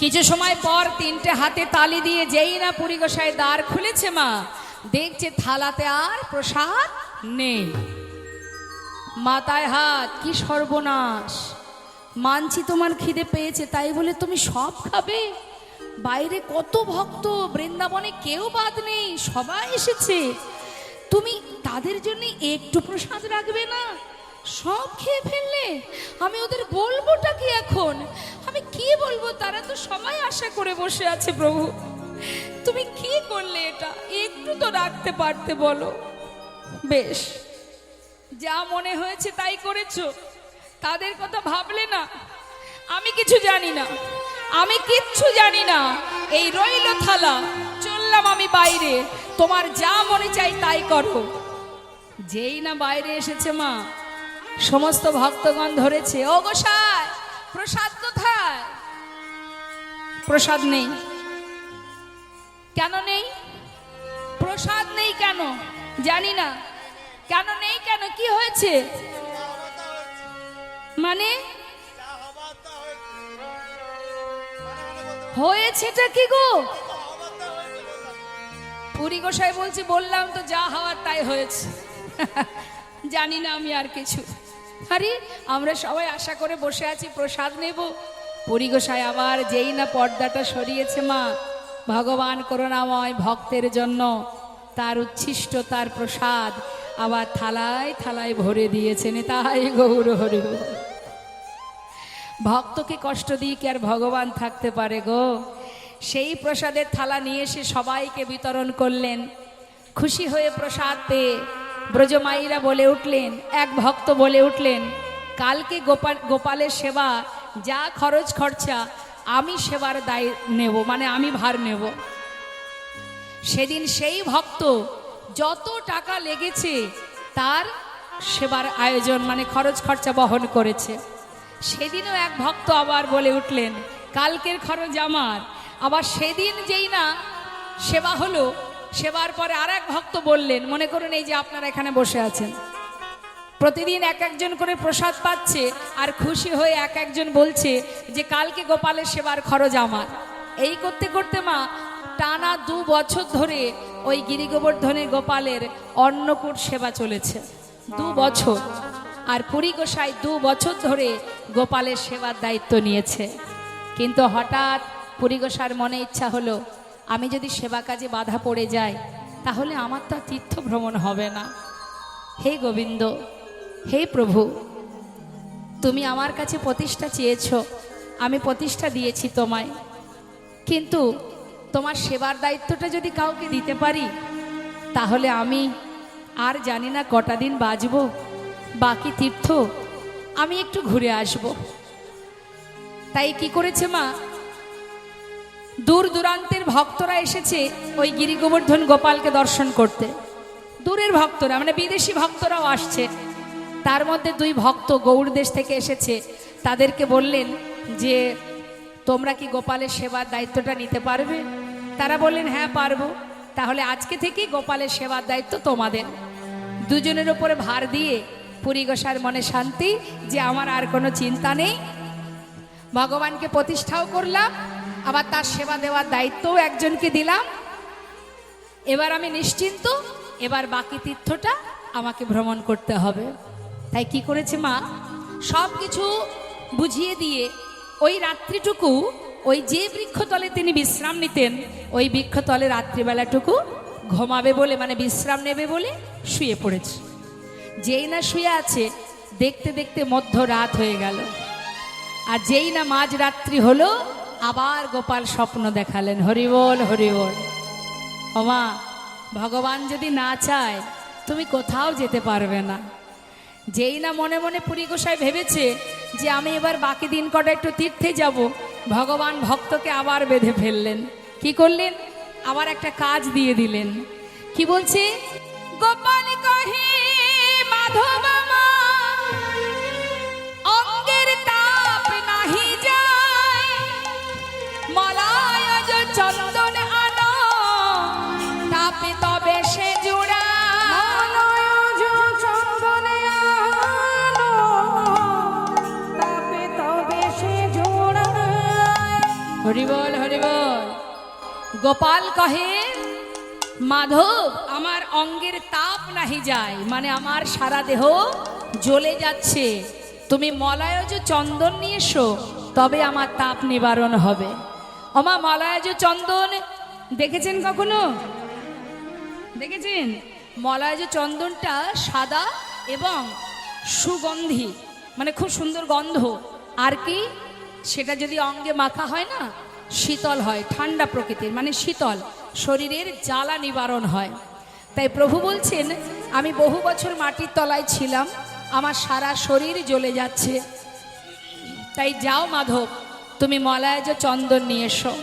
কিছু সময় পর তিনটে হাতে তালি দিয়ে যেই না পুরী গোসাই দ্বার খুলেছে মা, দেখছে থালাতে আর প্রসাদ নেই। মাথায় হাত, কি সর্বনাশ! মানছি তোমার খিদে পেয়েছে, তাই বলে তুমি সব খাবে? বাইরে কত ভক্ত, বৃন্দাবনে কেউ বাদ নেই, সবাই এসেছে, তুমি তাদের জন্য একটু প্রসাদ রাখবে না? সব খেয়ে ফেললে, আমি ওদের বলবোটা কি এখন? আমি কি বলবো? তারা তো সবাই আশা করে বসে আছে। প্রভু, তুমি কি করলে এটা? একটু তো রাখতে পারতে, বলো। বেশ, যা মনে হয়েছে তাই করেছো, তাদের কথা ভাবলে না? আমি কিছু জানি না, আমি কিচ্ছু জানি না। এই রইল থালা, চললাম আমি বাইরে, তোমার যা মনে চাই তাই করো। যেই না বাইরে এসেছে মা, সমস্ত ভক্তগণ ধরেছে, ও গোসাই, প্রসাদ কোথায়? প্রসাদ নেই। কেন নেই? প্রসাদ নেই কেন? জানি না। কেন নেই? কেন, কি হয়েছে? মানে হয়েছেটা কি গো? পুরী গোসাই বলছে, বললাম তো যা হওয়ার তাই হয়েছে। জানি না আমি আর কিছু। আরে আমরা সবাই আশা করে বসে আছি প্রসাদ নেব। পুরী গোসাই আবার যেই না পর্দাটা সরিয়েছে মা, ভগবান করুণাময় ভক্তের জন্য তার উচ্ছিষ্ট, তার প্রসাদ আবার থালায় থালায় ভরে দিয়েছেন। তাই গৌর হরি। ভক্তকে কষ্ট দিয়ে কি আর ভগবান থাকতে পারে গো? সেই প্রসাদের থালা নিয়ে এসে সবাইকে বিতরণ করলেন। খুশি হয়ে প্রসাদ পেয়ে ব্রজমাইরা বলে উঠলেন, এক ভক্ত বলে উঠলেন, কালকে গোপালের সেবা যা খরচ খরচা আমি সেবার দায় নেব, মানে আমি ভার নেব। সেদিন সেই ভক্ত যত টাকা লেগেছে তার সেবার আয়োজন, মানে খরচ খরচা বহন করেছে। সেদিনও এক ভক্ত আবার বলে উঠলেন, কালকের খরচ আমার। আবার সেদিন যেই না সেবা হলো, সেবার পরে আর এক ভক্ত বললেন, মনে করুন এই যে আপনারা এখানে বসে আছেন, প্রতিদিন এক একজন করে প্রসাদ পাচ্ছে, আর খুশি হয়ে এক একজন বলছে যে কালকে গোপালের সেবার খরচ আমার। এই করতে করতে মা টানা 2 বছর ধরে ওই গিরিগোবর্ধনে গোপালের অন্নকূট সেবা চলেছে। 2 বছর। আর পুরী গোসাই 2 বছর ধরে গোপালের সেবার দায়িত্ব নিয়েছে। কিন্তু হঠাৎ পুরী গোসাইর মনে ইচ্ছা হলো, আমি যদি সেবা কাজে বাধা পড়ে যাই তাহলে আমার তো তীর্থ ভ্রমণ হবে না। হে গোবিন্দ, হে প্রভু, তুমি আমার কাছে প্রতিষ্ঠা চেয়েছ, আমি প্রতিষ্ঠা দিয়েছি তোমায়, কিন্তু তোমার সেবার দায়িত্বটা যদি কাউকে দিতে পারি তাহলে আমি আর জানি না কটা দিন বাঁচব। বাকি তীর্থ আমি একটু ঘুরে আসব। তাই কি করেছে মা, দূর দূরান্তের ভক্তরা এসেছে ওই গিরিগোবর্ধন গোপালকে দর্শন করতে। দূরের ভক্তরা, মানে বিদেশি ভক্তরাও আসছে। তার মধ্যে 2 ভক্ত গৌড় দেশ থেকে এসেছে। তাদেরকে বললেন যে তোমরা কি গোপালের সেবার দায়িত্বটা নিতে পারবে? তারা বললেন, হ্যাঁ পারবো। তাহলে আজকে থেকেই গোপালের সেবার দায়িত্ব তোমাদের। দুজনের উপরে ভার দিয়ে পুরী গোসাইর মনে শান্তি যে আমার আর কোনো চিন্তা নেই, ভগবানকে প্রতিষ্ঠাও করলাম, আবার তার সেবা দেওয়ার দায়িত্বও একজনকে দিলাম। এবার আমি নিশ্চিন্ত, এবার বাকি তীর্থটা আমাকে ভ্রমণ করতে হবে। তাই কি করেছে মা, সব কিছু বুঝিয়ে দিয়ে ওই রাত্রিটুকু ওই যে বৃক্ষতলে তিনি বিশ্রাম নিতেন, ওই বৃক্ষতলে রাত্রিবেলাটুকু ঘুমাবে বলে, মানে বিশ্রাম নেবে বলে শুয়ে পড়েছে। যেই না শুয়ে আছে, দেখতে দেখতে মধ্যরাত হয়ে গেল। আর যেই না মাঝরাত্রি হলো, আবার গোপাল স্বপ্ন দেখালেন। হরিবল হরিবল। ওমা, ভগবান যদি না চায় তুমি কোথাও যেতে পারবে না। যেই না মনে মনে পুরী গোসাই ভেবেছে যে আমি এবার বাকি দিন কটা একটু তীর্থে যাব, ভগবান ভক্তকে আবার বেঁধে ফেললেন। কি করলেন? আবার একটা কাজ দিয়ে দিলেন। কি বলছে? গোপাল কহে মাধব অঙ্গের তাপ নাহি যায়, মলায় চন্দন আনো তাপে তবে সে জোড়া। হরি বল হরি বল। গোপাল কহে মাধব আমার অঙ্গের তাপ নাহি যায়, মানে আমার সারা দেহ জ্বলে যাচ্ছে, তুমি মলয়জ চন্দন নিয়ে এসো, তবে আমার তাপ নিবারণ হবে। ওমা মলয়জ চন্দন দেখেছেন কখনো? দেখেছেন? মলয়জ চন্দনটা সাদা এবং সুগন্ধি, মানে খুব সুন্দর গন্ধ। আর কি, সেটা যদি অঙ্গে মাখা হয় না, শীতল হয়, ঠান্ডা প্রকৃতির, মানে শীতল, শরীরের জ্বালা নিবারণ হয়। তাই প্রভু বলছেন আমি বহু বছর মাটির তলায় ছিলাম, আমার সারা শরীর জ্বলে যাচ্ছে, তাই যাও মাধব তুমি মলয়জ চন্দন নিয়ে এসো।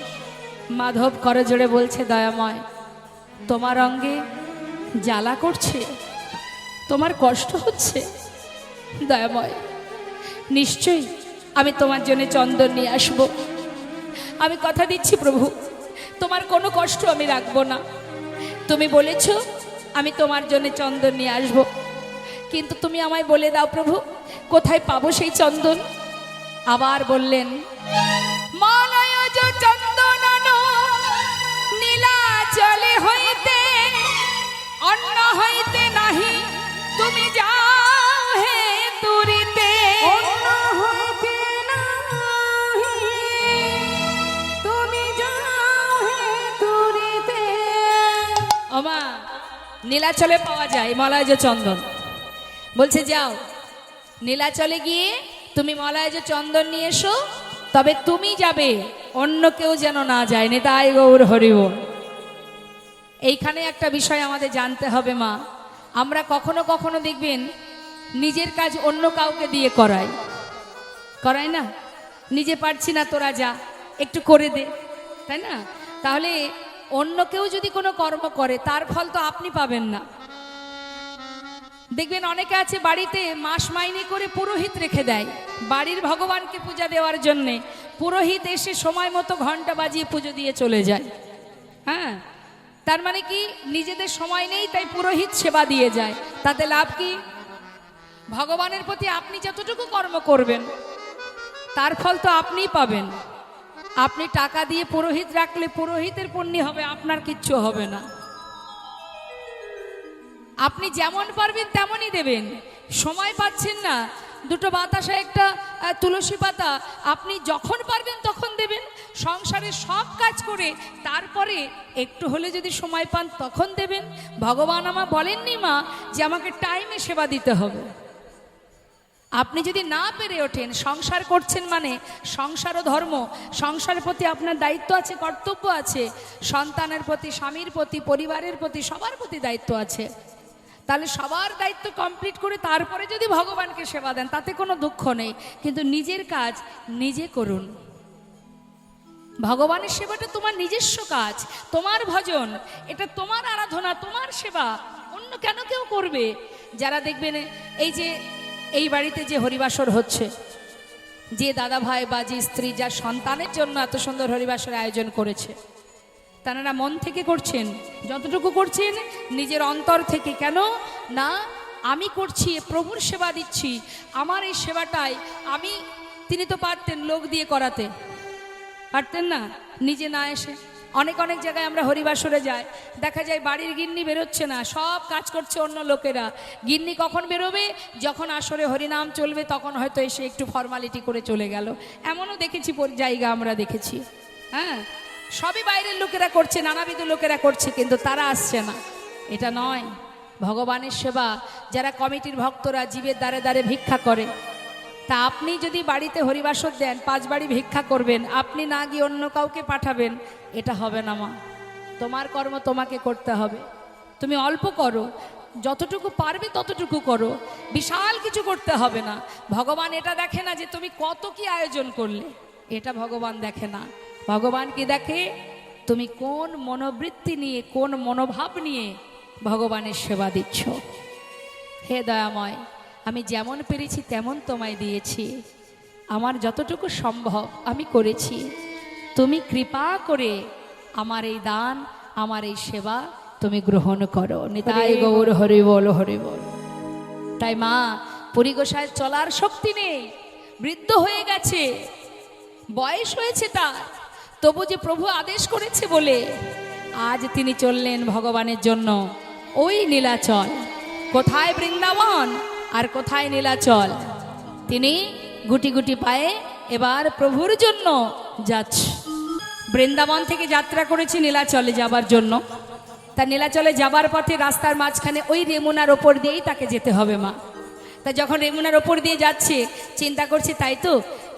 মাধব করজোড়ে বলছে দয়াময়, তোমার অঙ্গে জ্বালা করছে, তোমার কষ্ট হচ্ছে, দয়াময় নিশ্চয়ই আমি তোমার জন্য চন্দন নিয়ে আসবো। আমি কথা দিচ্ছি প্রভু, তোমার কোনো কষ্ট আমি রাখবো না। তুমি বলেছো আমি তোমার জন্য চন্দন নিয়ে আসবো, কিন্তু তুমি আমায় বলে দাও প্রভু কোথায় পাবো সেই চন্দন। আবার বললেন মলয়জ চন্দন নীলাচলে হইতে, অন্য হইতে নাহি তুমি যাও হে তুরিতে। অন্য হইতে নাহি তুমি যাও হে তুরিতে। ওমা নীলাচলে পাওয়া যায় মলয়জ চন্দন, বলছে যাও নীলাচলে গিয়ে তুমি মলয়জ চন্দন নিয়ে এসো, তবে তুমি যাবে, অন্য কেউ যেন না যায়। নিতাই গৌর হরি বল। এইখানে একটা বিষয় আমাদের জানতে হবে মা, আমরা কখনো কখনো দেখবেন নিজের কাজ অন্য কাউকে দিয়ে করাই না, নিজে পারছি না তোরা যা একটু করে দে, তাই না? তাহলে অন্য কেউ যদি কোনো কর্ম করে তার ফল তো আপনি পাবেন না। দেখবেন অনেকে আছে বাড়িতে মাস মাইনে করে পুরোহিত রেখে দেয় বাড়ির ভগবানকে পূজা দেওয়ার জন্যে, পুরোহিত এসে সময় মতো ঘন্টা বাজিয়ে পুজো দিয়ে চলে যায়। হ্যাঁ, তার মানে কি নিজেদের সময় নেই, তাই পুরোহিত সেবা দিয়ে যায়, তাতে লাভ কি? ভগবানের প্রতি আপনি যতটুকু কর্ম করবেন তার ফল তো আপনিই পাবেন। আপনি টাকা দিয়ে পুরোহিত রাখলে পুরোহিতের পুণ্যি হবে, আপনার কিচ্ছু হবে না। আপনি যেমন পারবেন তেমনই দেবেন। সময় পাচ্ছেন না, দুটো বাতাসা একটা তুলসী পাতা আপনি যখন পারবেন তখন দেবেন। সংসারের সব কাজ করে তারপরে একটু হলে যদি সময় পান তখন দেবেন। ভগবান আমার বলেননি মা যে আমাকে টাইমে সেবা দিতে হবে। আপনি যদি না পেরে ওঠেন, সংসার করছেন মানে সংসার ও ধর্ম, সংসারের প্রতি আপনার দায়িত্ব আছে, কর্তব্য আছে, সন্তানের প্রতি, স্বামীর প্রতি, পরিবারের প্রতি, সবার প্রতি দায়িত্ব আছে। তাহলে সবার দায়িত্ব কমপ্লিট করে তারপরে যদি ভগবানকে সেবা দেন তাতে কোনো দুঃখ নেই, কিন্তু নিজের কাজ নিজে করুন। ভগবানের সেবাটা তোমার নিজস্ব কাজ, তোমার ভজন, এটা তোমার আরাধনা, তোমার সেবা, অন্য কেন কেউ করবে? যারা দেখবেন এই যে এই বাড়িতে যে হরিবাসর হচ্ছে, যে দাদা ভাই বা যে স্ত্রী যার সন্তানের জন্য এত সুন্দর হরিবাসরের আয়োজন করেছে, তারা মন থেকে করছেন, যতটুকু করছেন নিজের অন্তর থেকে। কেন না, আমি করছি, প্রভুর সেবা দিচ্ছি, আমার এই সেবাটাই আমি, তিনি তো পারতেন লোক দিয়ে করাতে, পারতেন না নিজে না এসে। অনেক অনেক জায়গায় আমরা হরিবাসরে যাই, দেখা যায় বাড়ির গিন্নি বেরোচ্ছে না, সব কাজ করছে অন্য লোকেরা। গিন্নি কখন বেরোবে? যখন আসরে হরিনাম চলবে তখন হয়তো এসে একটু ফর্মালিটি করে চলে গেল। এমনও দেখেছি জায়গা, আমরা দেখেছি। হ্যাঁ, সবই বাইরের লোকেরা করছে, নানাবিধ লোকেরা করছে, কিন্তু তারা আসছে না। এটা নয় ভগবানের সেবা। যারা কমিটির ভক্তরা জীবের দ্বারে দ্বারে ভিক্ষা করে, তা আপনি যদি বাড়িতে হরিবাসর দেন, 5 বাড়ি ভিক্ষা করবেন, আপনি না গিয়ে অন্য কাউকে পাঠাবেন, এটা হবে না মা। তোমার কর্ম তোমাকে করতে হবে। তুমি অল্প করো, যতটুকু পারবে ততটুকু করো, বিশাল কিছু করতে হবে না। ভগবান এটা দেখে না যে তুমি কত কি আয়োজন করলে, এটা ভগবান দেখে না। ভগবান কি দেখে? তুমি কোন মনোবৃত্তি নিয়ে, কোন মনোভাব নিয়ে ভগবানের সেবা দিচ্ছ। হে দয়াময়, আমি যেমন পেরেছি তেমন তোমায় দিয়েছি, আমার যতটুকু সম্ভব আমি করেছি। তুমি কৃপা করে আমার এই দান, আমার এই সেবা তুমি গ্রহণ করো। নিতাই গৌর হরি বল হরি বল। তাই মা, পুরী গোসাইয়ের চলার শক্তি নেই, বৃদ্ধ হয়ে গেছে, বয়স হয়েছে তার, তবু যে প্রভু আদেশ করেছে বলে আজ তিনি চললেন ভগবানের জন্য ওই নীলাচল। কোথায় বৃন্দাবন আর কোথায় নীলাচল, তিনি গুটি গুটি পায়ে এবার প্রভুর জন্য যাচ্ছে। বৃন্দাবন থেকে যাত্রা করেছে নীলাচলে যাবার জন্য। তা নীলাচলে যাবার পথে রাস্তার মাঝখানে ওই রেমুনার ওপর দিয়েই তাকে যেতে হবে মা। তা যখন রেমুনার ওপর দিয়ে যাচ্ছে চিন্তা করছে তাই তো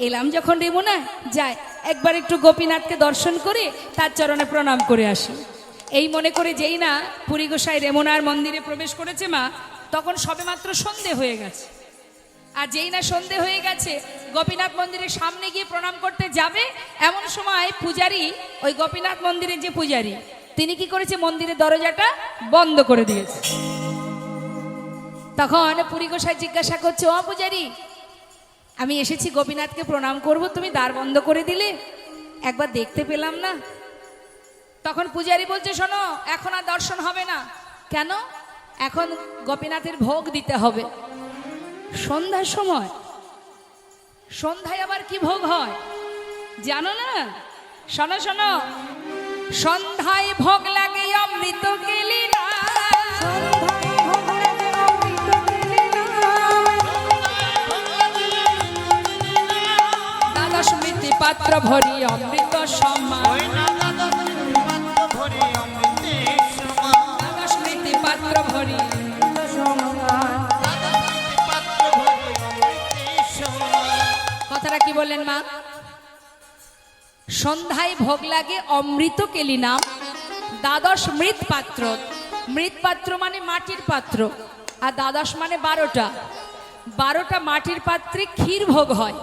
এলাম যখন রেমুনা, যায় একবার একটু গোপীনাথকে দর্শন করে তার চরণে প্রণাম করে আসি। এই মনে করে যেই না পুরী গোসাই রেমুনার মন্দিরে প্রবেশ করেছে মা, তখন সবেমাত্র সন্ধে হয়ে গেছে। আর যেই না সন্ধে হয়ে গেছে গোপীনাথ মন্দিরের সামনে গিয়ে প্রণাম করতে যাবে, এমন সময় পূজারী, ওই গোপীনাথ মন্দিরের যে পূজারী, তিনি কি করেছে, মন্দিরের দরজাটা বন্ধ করে দিয়েছে। তখন পুরী গোসাই জিজ্ঞাসা করছে, ও পূজারী, আমি এসেছি গোপীনাথকে প্রণাম করব, তুমি দ্বার বন্ধ করে দিলে, একবার দেখতে পেলাম না। তখন পূজারী বলছে, শোনো, এখন আর দর্শন হবে না। কেন? এখন গোপীনাথের ভোগ দিতে হবে সন্ধ্যার সময়। সন্ধ্যায় আবার কি ভোগ হয় জানো না? শোনো শোনো, সন্ধ্যায় ভোগ লাগে অমৃত কেলি না, দ্বাদশ মৃত্যু পাত্র ভরি অমৃত সমান, দ্বাদশ মৃত্যু পাত্র ভরি। কথাটা কি বললেন মা? সন্ধ্যায় ভোগ লাগে অমৃত কেলি নাম, দ্বাদশ মৃৎ পাত্র। মৃৎ পাত্র মানে মাটির পাত্র, আর দ্বাদশ মানে 12টা। 12টা মাটির পাত্রে ক্ষীর ভোগ হয়,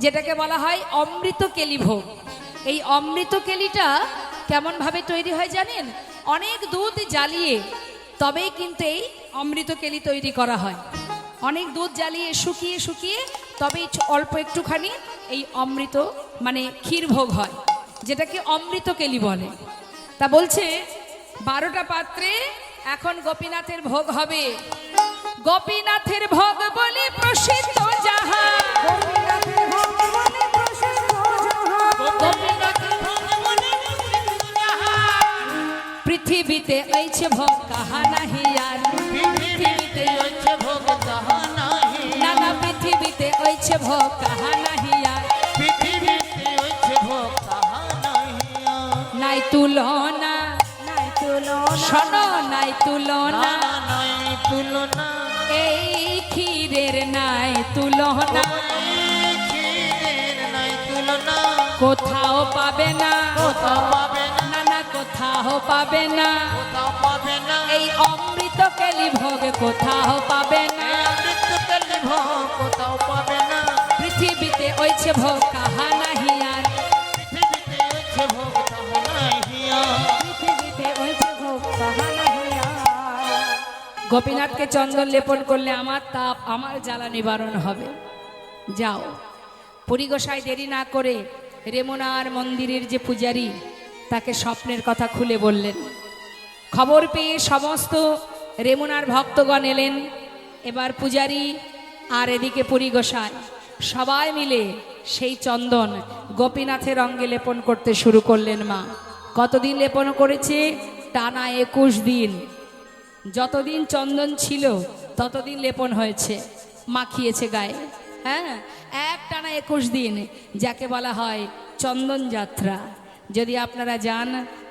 যেটাকে বলা হয় অমৃত কেলি ভোগ। এই অমৃত কেলিটা কেমন ভাবে তৈরি হয় জানেন? অনেক দুধ জ্বালিয়ে তবেই কিন্তু এই অমৃত কেলি তৈরি করা হয়। অনেক দুধ জ্বালিয়ে শুকিয়ে শুকিয়ে তবেই অল্প একটুখানি এই অমৃত মানে ক্ষীর ভোগ হয়, যেটাকে অমৃত কেলি বলে। তা বলছে 12টা পাত্রে এখন গোপীনাথের ভোগ হবে। গোপীনাথের ভোগ বলে প্রসিদ্ধ যাহা, পৃথিবীতে এইছে ভোগ কাহা নাহি আর, পৃথিবীতে এইছে ভোগ কাহা নাহি, নানা পৃথিবীতে এইছে ভোগ কাহা নাহি আর, পৃথিবীতে এইছে ভোগ কাহা নাহি আর। নাই তুলনা, নাই তুলনা, শোনো, নাই তুলনা, নাই তুলনা, এই ক্ষীরের নাই তুলনা, ক্ষীরের নাই তুলনা, কোথাও পাবে না, কোথাও পাবে না, না কোথাও পাবে না, কোথাও পাবে না, এই অমৃত কেলি ভোগ কোথাও পাবে না, অমৃত কেলি ভোগ কোথাও পাবে না, পৃথিবীতে ওইছে ভোগ কাহা নাহি আর, পৃথিবীতে ওইছে ভোগ কাহা নাহি আর, পৃথিবীতে ওইছে ভোগ কাহা নাহি আর। গোপীনাথকে চন্দন লেপন করলে আমার তাপ, আমার জ্বালা নিবারণ হবে। যাও। পুরী গোসাই দেরি না করে রেমুনার মন্দিরের যে পূজারী, তাকে স্বপ্নের কথা খুলে বললেন। খবর পেয়ে সমস্ত রেমুনার ভক্তগণ এলেন। এবার পূজারী আর এদিকে পুরী গোসাই সবাই মিলে সেই চন্দন গোপীনাথের অঙ্গে লেপন করতে শুরু করলেন। মা কতদিন লেপন করেছে? টানা 21 দিন। যতদিন চন্দন ছিল ততদিন লেপন হয়েছে, মাখিয়েছে গায়ে। হ্যাঁ, এক টানা 21 দিন, যাকে বলা হয় চন্দন যাত্রা। যদি আপনারা যান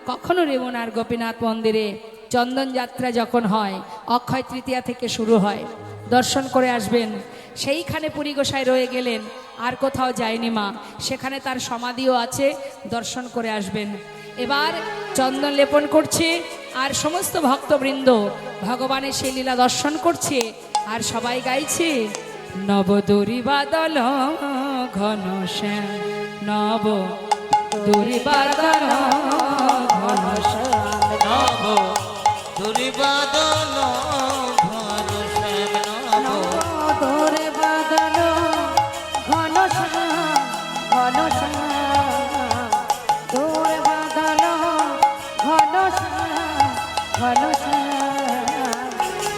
কখনো রেমুনার গোপীনাথ মন্দিরে, চন্দন যাত্রা যখন হয় অক্ষয় তৃতীয়া থেকে শুরু হয়, দর্শন করে আসবেন। সেইখানে পুরী গোসাই রয়ে গেলেন, আর কোথাও যায়নি মা, সেখানে তার সমাধিও আছে, দর্শন করে আসবেন। এবার চন্দন লেপন করছে আর সমস্ত ভক্তবৃন্দ ভগবানের সেই লীলা দর্শন করছে, আর সবাই গাইছে নব দুরিবাদল ঘন শ্যাম, নব দুরিবাদল ঘন শ্যাম, নব দুরিবাদল ঘন শ্যাম, নব দুরিবাদল ঘন শ্যাম, ঘন শ্যাম, দুরিবাদল ঘন শ্যাম, ঘন শ্যাম,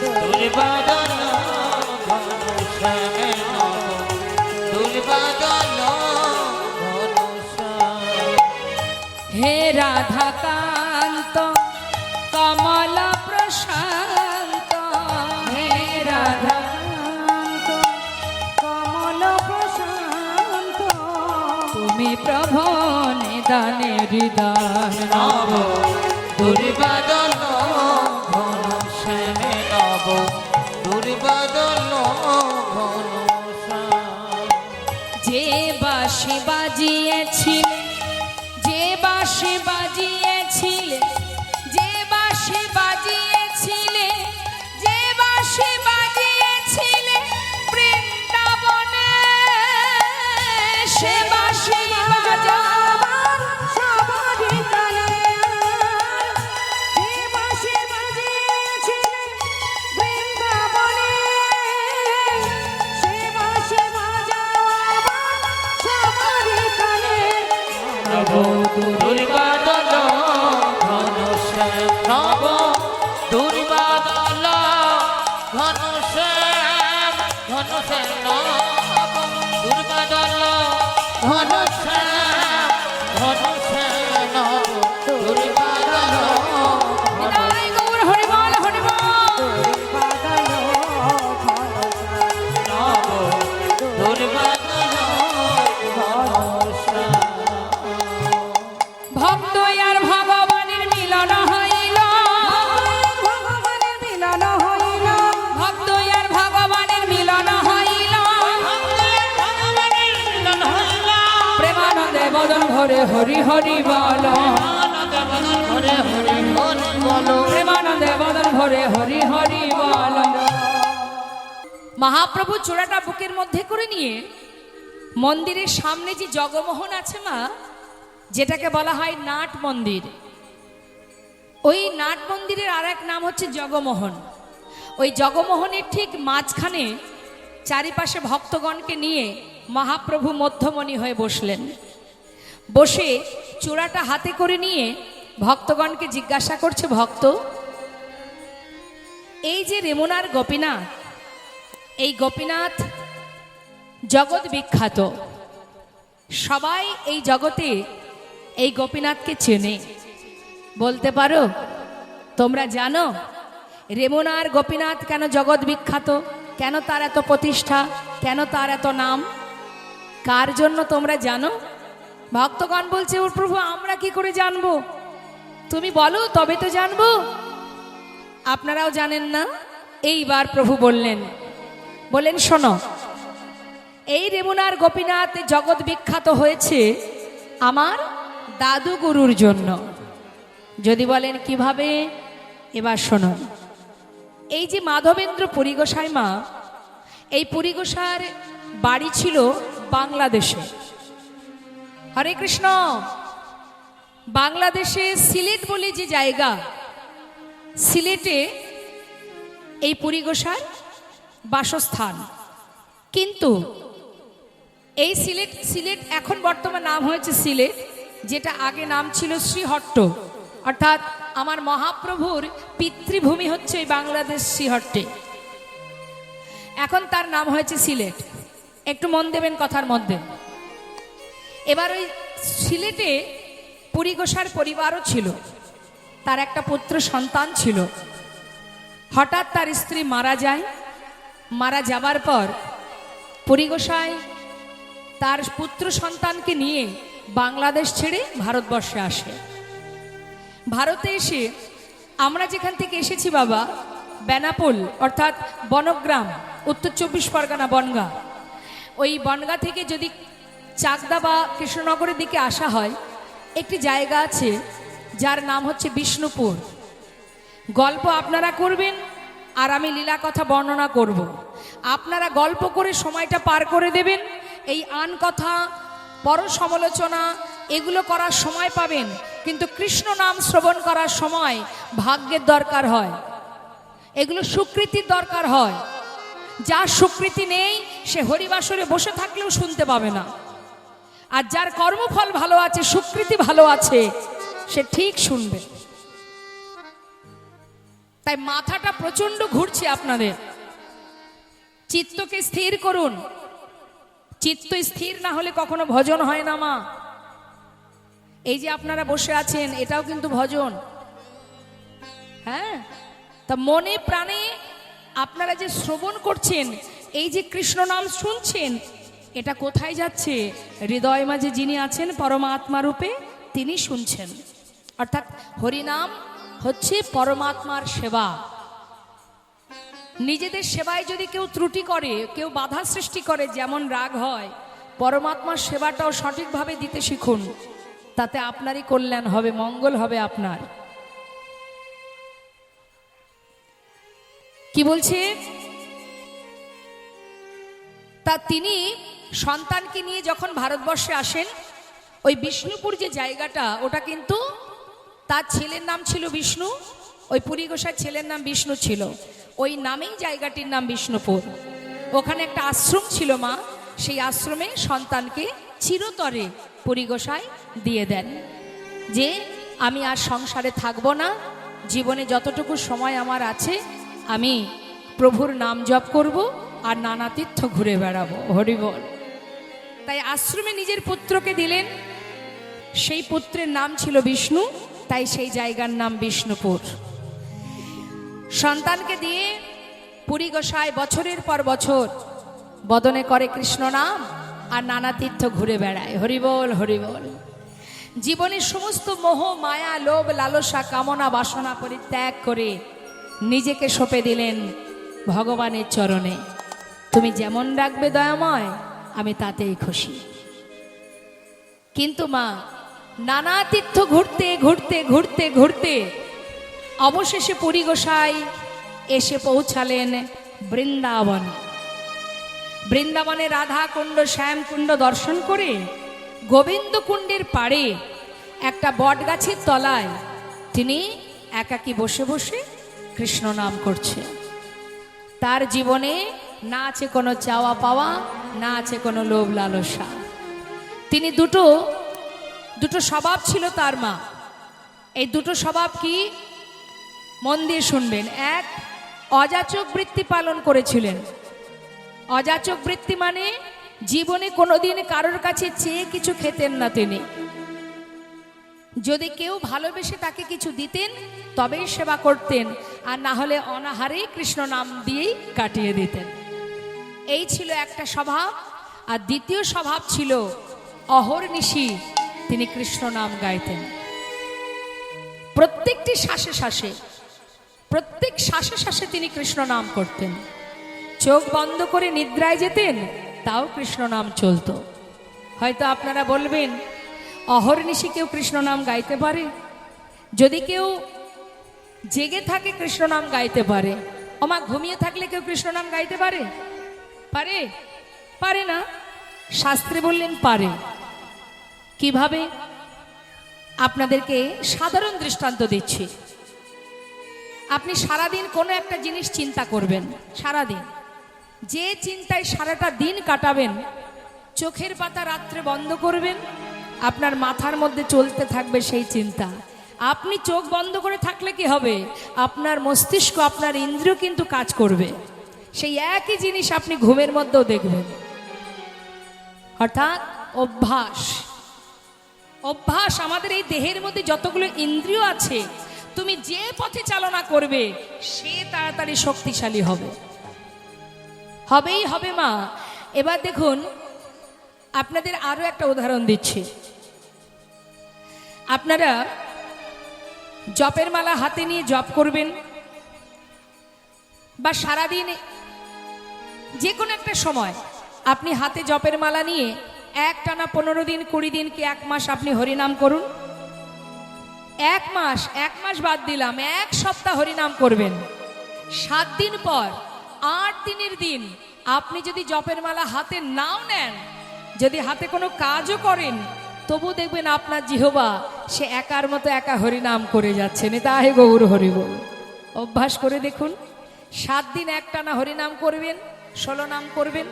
দুরিবাদল ঘন শ্যাম, নব দুরিবাদল ঘন শ্যাম। হে রাধাকান্ত কমল প্রশান্ত, হে রাধাকান্ত কমল প্রশান্ত, তুমি প্রভু নিদানে হৃদয় নব দুর্বাদল ঘন শ্যামে নব দুর্বাদল ঘন শ্যাম। যে বাঁশি বাজিয়েছিলে, যে বাঁশি বাজিয়েছিলে, যে বাঁশি বাজিয়েছিলে, যে বাঁশি বাজিয়েছিলে বৃন্দাবনে, সে বাঁশি বাজাবার সবারই কানে যে বাঁশি বাজিয়েছিলে বৃন্দাবনে, সে বাঁশি বাজাবার সবারই কানে। নব দুর্বাদল ঘন শ্যাম নব দুর্বাদল ঘন শ্যাম ঘন শ্যাম নব দুর্বাদল ঘন শ্যাম ঘন শ্যাম নব দুর্বাদল ঘন নিতাই গৌর হরি বল হরি বল। বাদল ঘন নব দুর্বাদল ঘন শ্যাম। ভক্ত আর ভগবানের মিলন হইল, ভগবানের মিলন হইল, ভক্ত আর ভগবানের মিলন হইল, প্রেমানন্দে বদন ভরে হরি হরি বল, প্রেমানন্দে বদন ভরে হরি হরি বল। মহাপ্রভু চূড়াটা বুকের মধ্যে করে নিয়ে মন্দিরের সামনে যে জগমোহন আছে মা, যেটাকে বলা হয় নাট মন্দির, ওই নাট মন্দিরের আর এক নাম হচ্ছে জগমোহন। ওই জগমোহনের ঠিক মাঝখানে চারিপাশে ভক্তগণকে নিয়ে মহাপ্রভু মধ্যমণি হয়ে বসলেন। বসে চূড়াটা হাতে করে নিয়ে ভক্তগণকে জিজ্ঞাসা করছে, ভক্ত, এই যে রেমুনার গোপীনাথ, এই গোপীনাথ জগৎ বিখ্যাত, সবাই এই জগতে এই গোপীনাথকে চেনে, বলতে পারো তোমরা জানো রেমুনার গোপীনাথ কেন জগৎ বিখ্যাত, কেন তার এত প্রতিষ্ঠা, কেন তার এত নাম, কার জন্য তোমরা জানো? ভক্তগণ বলছে, ওর প্রভু আমরা কি করে জানবো, তুমি বলো তবে তো জানবো। আপনারাও জানেন না? এইবার প্রভু বললেন শোনো, এই রেমুনার গোপীনাথ জগৎ বিখ্যাত হয়েছে আমার দাদু গুরুর জন্য। যদি বলেন কিভাবে, এবার শোনো। এই যে মাধবেন্দ্র পুরী গোসাই মা, এই পুরী গোসাইর বাড়ি ছিল বাংলাদেশে। হরে কৃষ্ণ। বাংলাদেশে সিলেট বলে যে জায়গা, সিলেটে এই পুরী গোসাইর বাসস্থান। কিন্তু এই সিলেট এখন বর্তমান নাম হয়েছে সিলেট, যেটা আগে নাম ছিল শ্রীহট্ট, অর্থাৎ আমার মহাপ্রভুর পিতৃভূমি হচ্ছে এই বাংলাদেশ শ্রীহট্টে, এখন তার নাম হয়েছে সিলেট। একটু মন দেবেন কথার মধ্যে। এবার ওই সিলেটে পুরী গোসাইর পরিবারও ছিল, তার একটা পুত্র সন্তান ছিল। হঠাৎ তার স্ত্রী মারা যায়। মারা যাবার পর পুরী গোসাই তার পুত্র সন্তানকে নিয়ে বাংলাদেশ ছেড়ে ভারতবর্ষে আসে। ভারতে এসে আমরা যেখান থেকে এসেছি বাবা, বেনাপোল অর্থাৎ বনগ্রাম, উত্তর 24 পরগনা বনগা, ওই বনগা থেকে যদি চাকদা বা কৃষ্ণনগরের দিকে আসা হয়, একটি জায়গা আছে যার নাম হচ্ছে বিষ্ণুপুর। গল্প আপনারা করবেন আর আমি লীলা কথা বর্ণনা করব। আপনারা গল্প করে সময়টা পার করে দেবেন। এই আন কথা, পর সমালোচনা এগুলো করার সময় পাবেন, কিন্তু কৃষ্ণ নাম শ্রবণ করার সময় ভাগ্যের দরকার হয়, এগুলো সুকৃতির দরকার হয়। যার সুকৃতি নেই সে হরিবাসরে বসে থাকলেও শুনতে পাবে না, আর যার কর্মফল ভালো আছে, সুকৃতি ভালো আছে, সে ঠিক শুনবে। তাই মাথাটা প্রচন্ড ঘুরছে আপনাদের। চিত্তকে স্থির করুন, চিত্ত স্থির না হলে কখনো ভজন হয় না মা। এই যে আপনারা বসে আছেন এটাও কিন্তু ভজন। হ্যাঁ, তা মনে প্রাণে আপনারা যে শ্রবণ করছেন, এই যে কৃষ্ণ নাম শুনছেন, এটা কোথায় যাচ্ছে? হৃদয় মাঝে যিনি আছেন পরমাত্মা রূপে তিনি শুনছেন। অর্থাৎ হরিনাম হচ্ছে পরমাত্মার সেবা। নিজেদের সেবায় যদি কেউ ত্রুটি করে, কেউ বাধা সৃষ্টি করে, যেমন রাগ হয়, পরমাত্মার সেবাটাও সঠিকভাবে দিতে শিখুন, তাতে আপনারই কল্যাণ হবে, মঙ্গল হবে আপনার। কি বলছে? তা তিনি সন্তানকে নিয়ে যখন ভারতবর্ষে আসেন, ওই বিষ্ণুপুর যে জায়গাটা, ওটা কিন্তু তার ছেলের নাম ছিল বিষ্ণু, ওই পুরী গোসাইর ছেলের নাম বিষ্ণু ছিল, ওই নামেই জায়গাটির নাম বিষ্ণুপুর। ওখানে একটা আশ্রম ছিল মা, সেই আশ্রমে সন্তানকে চিরতরে পুরী গোসাই দিয়ে দেন যে আমি আর সংসারে থাকবো না, জীবনে যতটুকু সময় আমার আছে আমি প্রভুর নাম জপ করব আর নানা তীর্থ ঘুরে বেড়াবো। হরি বল। তাই আশ্রমে নিজের পুত্রকে দিলেন, সেই পুত্রের নাম ছিল বিষ্ণু, তাই সেই জায়গার নাম বিষ্ণুপুর। সন্তানকে দিয়ে পুরী গোসাই বছরের পর বছর বদনে করে কৃষ্ণ নাম আর নানা তীর্থ ঘুরে বেড়ায়। হরিবল হরিবল। জীবনের সমস্ত মোহ মায়া লোভ লালসা কামনা বাসনা পরিত্যাগ করে নিজেকে সঁপে দিলেন ভগবানের চরণে। তুমি যেমন রাখবে দয়াময়, আমি তাতেই খুশি। কিন্তু মা নানা তীর্থ ঘুরতে ঘুরতে ঘুরতে ঘুরতে অবশেষে পুরী গোসাই এসে পৌঁছালেন বৃন্দাবন। বৃন্দাবনে রাধা কুণ্ড শ্যাম কুণ্ড দর্শন করে গোবিন্দ কুণ্ডের পাড়ে একটা বটগাছের তলায় তিনি একাকী বসে বসে কৃষ্ণ নাম করছে। তার জীবনে না আছে কোনো চাওয়া পাওয়া, না আছে কোনো লোভ লালসা। তিনি দুটো স্বভাব ছিল তার মা। এই দুটো স্বভাব কি? মন দিয়ে শুনবেন। এক, অযাচক বৃত্তি পালন করেছিলেন। অযাচক বৃত্তি মানে জীবনে কোনোদিন কারোর কাছে চেয়ে কিছু খেতেন না তিনি। যদি কেউ ভালোবেসে তাকে কিছু দিতেন তবেই সেবা করতেন, আর না হলে অনাহারেই কৃষ্ণ নাম দিয়েই কাটিয়ে দিতেন। এই ছিল একটা স্বভাব। আর দ্বিতীয় স্বভাব ছিল অহর্নিশি তিনি কৃষ্ণ নাম গাইতেন। প্রত্যেকটি শ্বাসে শ্বাসে, প্রত্যেক শ্বাসে শ্বাসে তিনি কৃষ্ণ নাম করতেন। চোখ বন্ধ করে নিদ্রায় যেতেন, তাও কৃষ্ণ নাম চলতো। হয়তো আপনারা বলবেন, অহর্নিশি কেউ কৃষ্ণ নাম গাইতে পারে? যদি কেউ জেগে থাকে কৃষ্ণ নাম গাইতে পারে। ওমা, ঘুমিয়ে থাকলে কেউ কৃষ্ণ নাম গাইতে পারে? পারে? পারে না। শাস্ত্রে বললেন পারে। কিভাবে? আপনাদেরকে সাধারণ দৃষ্টান্ত দিচ্ছি। আপনি সারাদিন কোনো একটা জিনিস চিন্তা করবেন, সারাদিন যে চিন্তায় সারাটা দিন কাটাবেন, চোখের পাতা রাত্রে বন্ধ করবেন, আপনার মাথার মধ্যে চলতে থাকবে সেই চিন্তা। আপনি চোখ বন্ধ করে থাকলে কি হবে? আপনার মস্তিষ্ক, আপনার ইন্দ্রিয় কিন্তু কাজ করবে। সেই একই জিনিস আপনি ঘুমের মধ্যেও দেখবেন। অর্থাৎ অভ্যাস। অভ্যাস। আমাদের এই দেহের মধ্যে যতগুলো ইন্দ্রিয় আছে, তুমি যে পথে চালনা করবে সে তাড়াতাড়ি শক্তিশালী হবে। হবেই হবে মা। এবার দেখুন, আপনাদের আরো একটা উদাহরণ দিচ্ছি। আপনারা জপের মালা হাতে নিয়ে জপ করবেন, বা সারাদিন যে কোনো একটা সময় আপনি হাতে জপের মালা নিয়ে একটানা 15 দিন 20 দিন কি 1 মাস আপনি হরিনাম করুন। 1 মাস বাদ দিলাম, 1 সপ্তাহ হরিনাম করবেন। 7 দিন পর 8 দিনের দিন আপনি যদি জপের মালা হাতে নাও নেন, যদি হাতে কোনো কাজও করেন, তবু দেখবেন আপনার জিহ্বা সে একার মতো একা হরিনাম করে যাচ্ছে। নিতাই গৌর হরি বল। অভ্যাস করে দেখুন। 7 দিন একটানা হরিনাম করবেন, 16 নাম করবেন,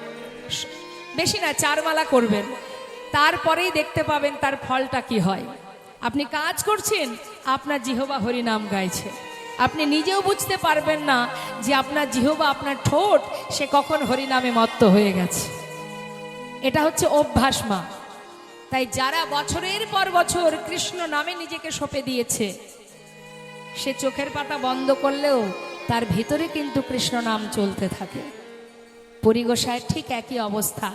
বেশি না 4 মালা করবেন। তারপরেই দেখতে পাবেন তার ফলটা কি হয়। আপনি কাজ করছেন, আপনার জিহ্বা হরিনাম গাইছে। আপনি নিজেও বুঝতে পারবেন না যে আপনার জিহ্বা, আপনার ঠোঁট সে কখন হরিনামে মত্ত হয়ে গেছে। এটা হচ্ছে অভ্যাস মা। তাই যারা বছরের পর বছর কৃষ্ণ নামে নিজেকে সঁপে দিয়েছে, সে চোখের পাতা বন্ধ করলেও তার ভিতরে কিন্তু কৃষ্ণ নাম চলতে থাকে। পুরী গোসাইয়ের ঠিক একই অবস্থা।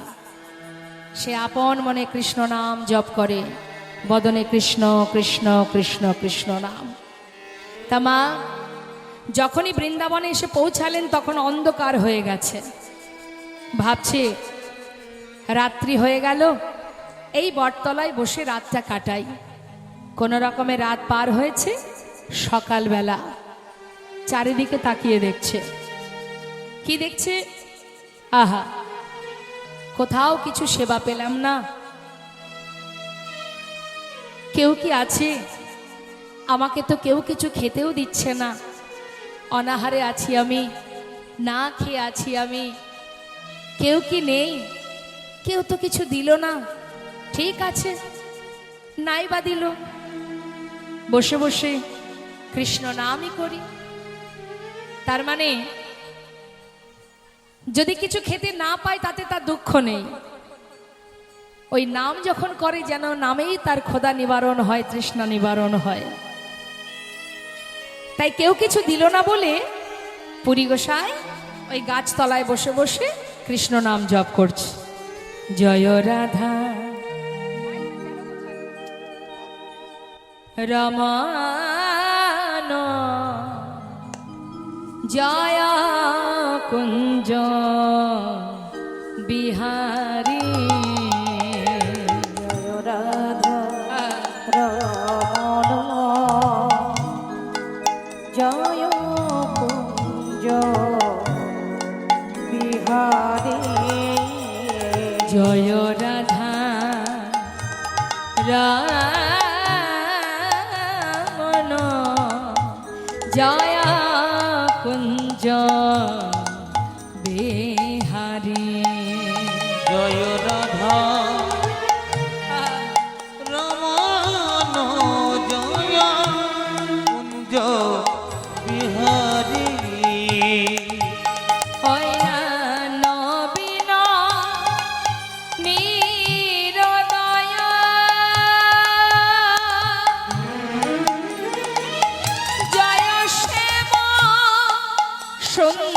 সে আপন মনে কৃষ্ণ নাম জপ করে, বদনে কৃষ্ণ কৃষ্ণ কৃষ্ণ কৃষ্ণ নাম। তা মা যখনই বৃন্দাবনে এসে পৌঁছালেন তখন অন্ধকার হয়ে গেছে। ভাবছে রাত্রি হয়ে গেল, এই বটতলায় বসে রাতটা কাটাই। কোনো রকমে রাত পার হয়েছে, সকালবেলা চারিদিকে তাকিয়ে দেখছে। কি দেখছে? আহা, কোথাও কিছু সেবা পেলাম না। কেউ কি আছে? আমাকে তো কেউ কিছু খেতেও দিচ্ছে না। অনাহারে আছি আমি, না খেয়ে আছি আমি। কেউ কি নেই? কেউ তো কিছু দিল না। ঠিক আছে, নাই বা দিল, বসে বসে কৃষ্ণ নামই করি। তার মানে যদি কিছু খেতে না পায় তাতে তার দুঃখ নেই। ওই নাম যখন করে যেন নামেই তার ক্ষুধা নিবারণ হয়, তৃষ্ণা নিবারণ হয়। তাই কেউ কিছু দিল না বলে পুরী গোসাই ওই গাছতলায় বসে বসে কৃষ্ণ নাম জপ করছে। জয় রাধা রমান জয় কুঞ্জ বিহারী। রাধা রমণ জয় কুঞ্জ বিহারী। জয় রাধা রমণ জয় কুঞ্জ বিহারী। জয় রাধা রমণ জয় কুঞ্জ বিহারী। ওই নবীন নিরদয় জয় শ্যাম সুন্দর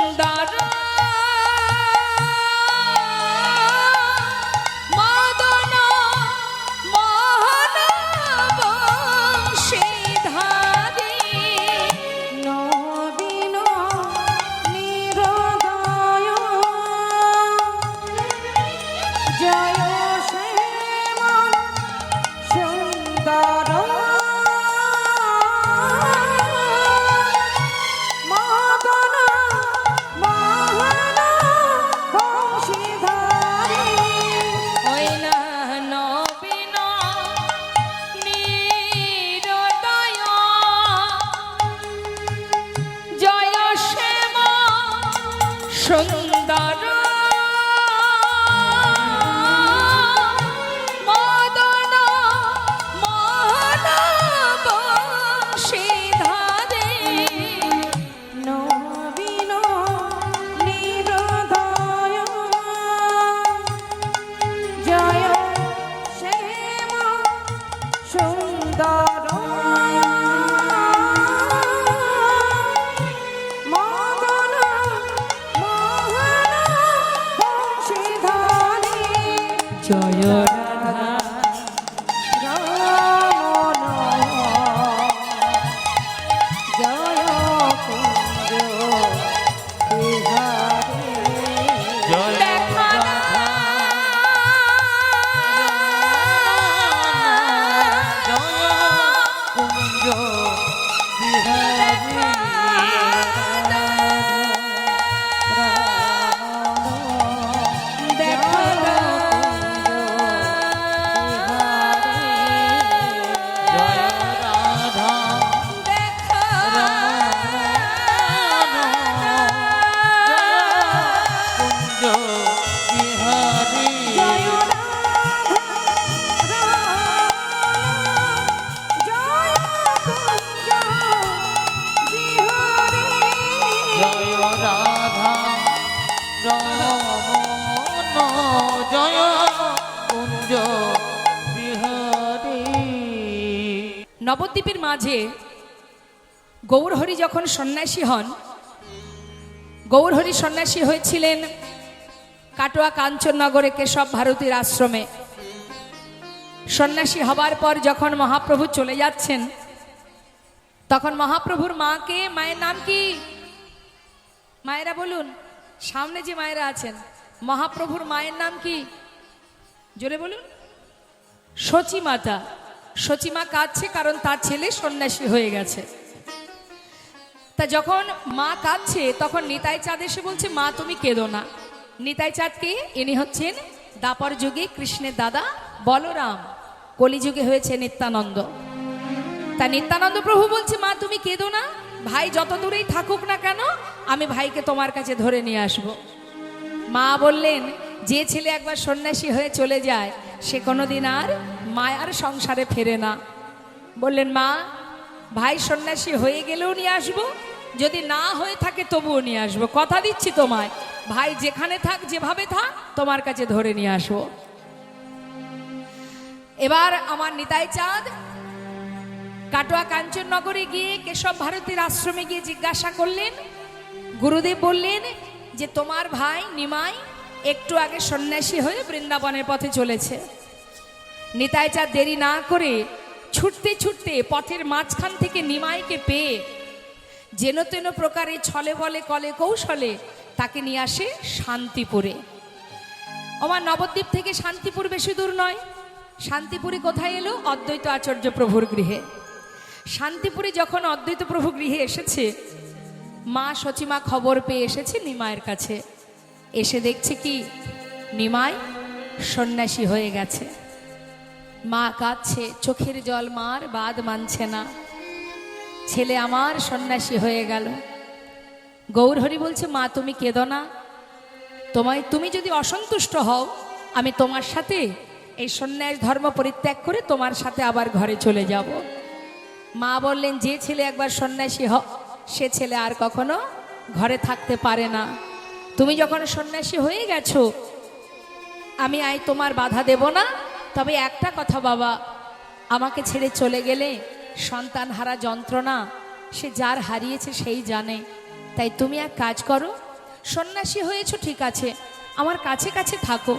নবদ্বীপের মাঝে গৌরহরি যখন সন্ন্যাসী হন, গৌরহরি সন্ন্যাসী হয়েছিলেন কাটোয়া কাঞ্চননগরে কেশব ভারতীর আশ্রমে। সন্ন্যাসী হবার পর যখন মহাপ্রভু চলে যাচ্ছেন, তখন মহাপ্রভুর মাকে, মায়ের নাম কি? মায়েরা বলুন, সামনে যে মায়েরা আছেন, মহাপ্রভুর মায়ের নাম কি? জোরে বলুন। সচী মাতা। সচীমা কাঁদছে, কারণ তার ছেলে সন্ন্যাসী হয়ে গেছে। তা যখন মা কাঁদছে, তখন নিতাই চাঁদ এসে বলছে, মা তুমি কেঁদো না। নিতাই চাঁদকে, ইনি হচ্ছেন দাপর যুগে কৃষ্ণের দাদা বলরাম, কলিযুগে হয়েছে নিত্যানন্দ। তা নিত্যানন্দ প্রভু বলছে, মা তুমি কেঁদো না, ভাই যত দূরেই থাকুক না কেন, আমি ভাইকে তোমার কাছে ধরে নিয়ে আসব। মা বললেন, যে ছেলে একবার সন্ন্যাসী হয়ে চলে যায়, সে কোনোদিন আর মায়ার সংসারে ফেরে না। বললেন, মা ভাই সন্ন্যাসী হয়ে গেলেও নিয়ে আসবো, যদি না হয়ে থাকে তবুও নিয়ে আসবো, কথা দিচ্ছি তোমায়, ভাই যেখানে থাক, যেভাবে থাক, তোমার কাছে ধরে নিয়ে আসবো। এবার আমার নিতাই চাঁদ কাটোয়া কাঞ্চননগরে গিয়ে কেশব ভারতীর আশ্রমে গিয়ে জিজ্ঞাসা করলেন। গুরুদেব বললেন যে তোমার ভাই নিমাই একটু আগে সন্ন্যাসী হয়ে বৃন্দাবনের পথে চলেছে। নিতাই চাঁদ দেরি না করে ছুটতে ছুটতে পথের মাঝখান থেকে নিমাইকে পেয়ে যেন তেন প্রকারে ছলে বলে কলে কৌশলে তাকে নিয়ে আসে শান্তিপুরে। আমার নবদ্বীপ থেকে শান্তিপুর বেশি দূর নয়। শান্তিপুরে কোথায় এলো? অদ্বৈত আচার্য প্রভুর গৃহে। শান্তিপুরে যখন অদ্বৈত প্রভু গৃহে এসেছে, মা সচিমা খবর পেয়ে এসেছে নিমাইয়ের কাছে। এসে দেখছে কি, নিমাই সন্ন্যাসী হয়ে গেছে। মা কাঁদছে, চোখের জল মার বাদ মানছে না, ছেলে আমার সন্ন্যাসী হয়ে গেল। গৌরহরি বলছে, মা তুমি কেঁদো না, তুমি যদি অসন্তুষ্ট হও, আমি তোমার সাথে এই সন্ন্যাস ধর্ম পরিত্যাগ করে তোমার সাথে আবার ঘরে চলে যাব। মা বললেন, যে ছেলে একবার সন্ন্যাসী সে ছেলে আর কখনো ঘরে থাকতে পারে না। তুমি যখন সন্ন্যাসী হয়ে গেছো, আমি তোমার বাধা দেব না। তবে একটা কথা বাবা, আমাকে ছেড়ে চলে গেলে সন্তান হারা যন্ত্রণা সে যার হারিয়েছে সেই জানে। তাই তুমি এক কাজ করো, সন্ন্যাসী হয়েছো ঠিক আছে, আমার কাছে কাছে থাকো,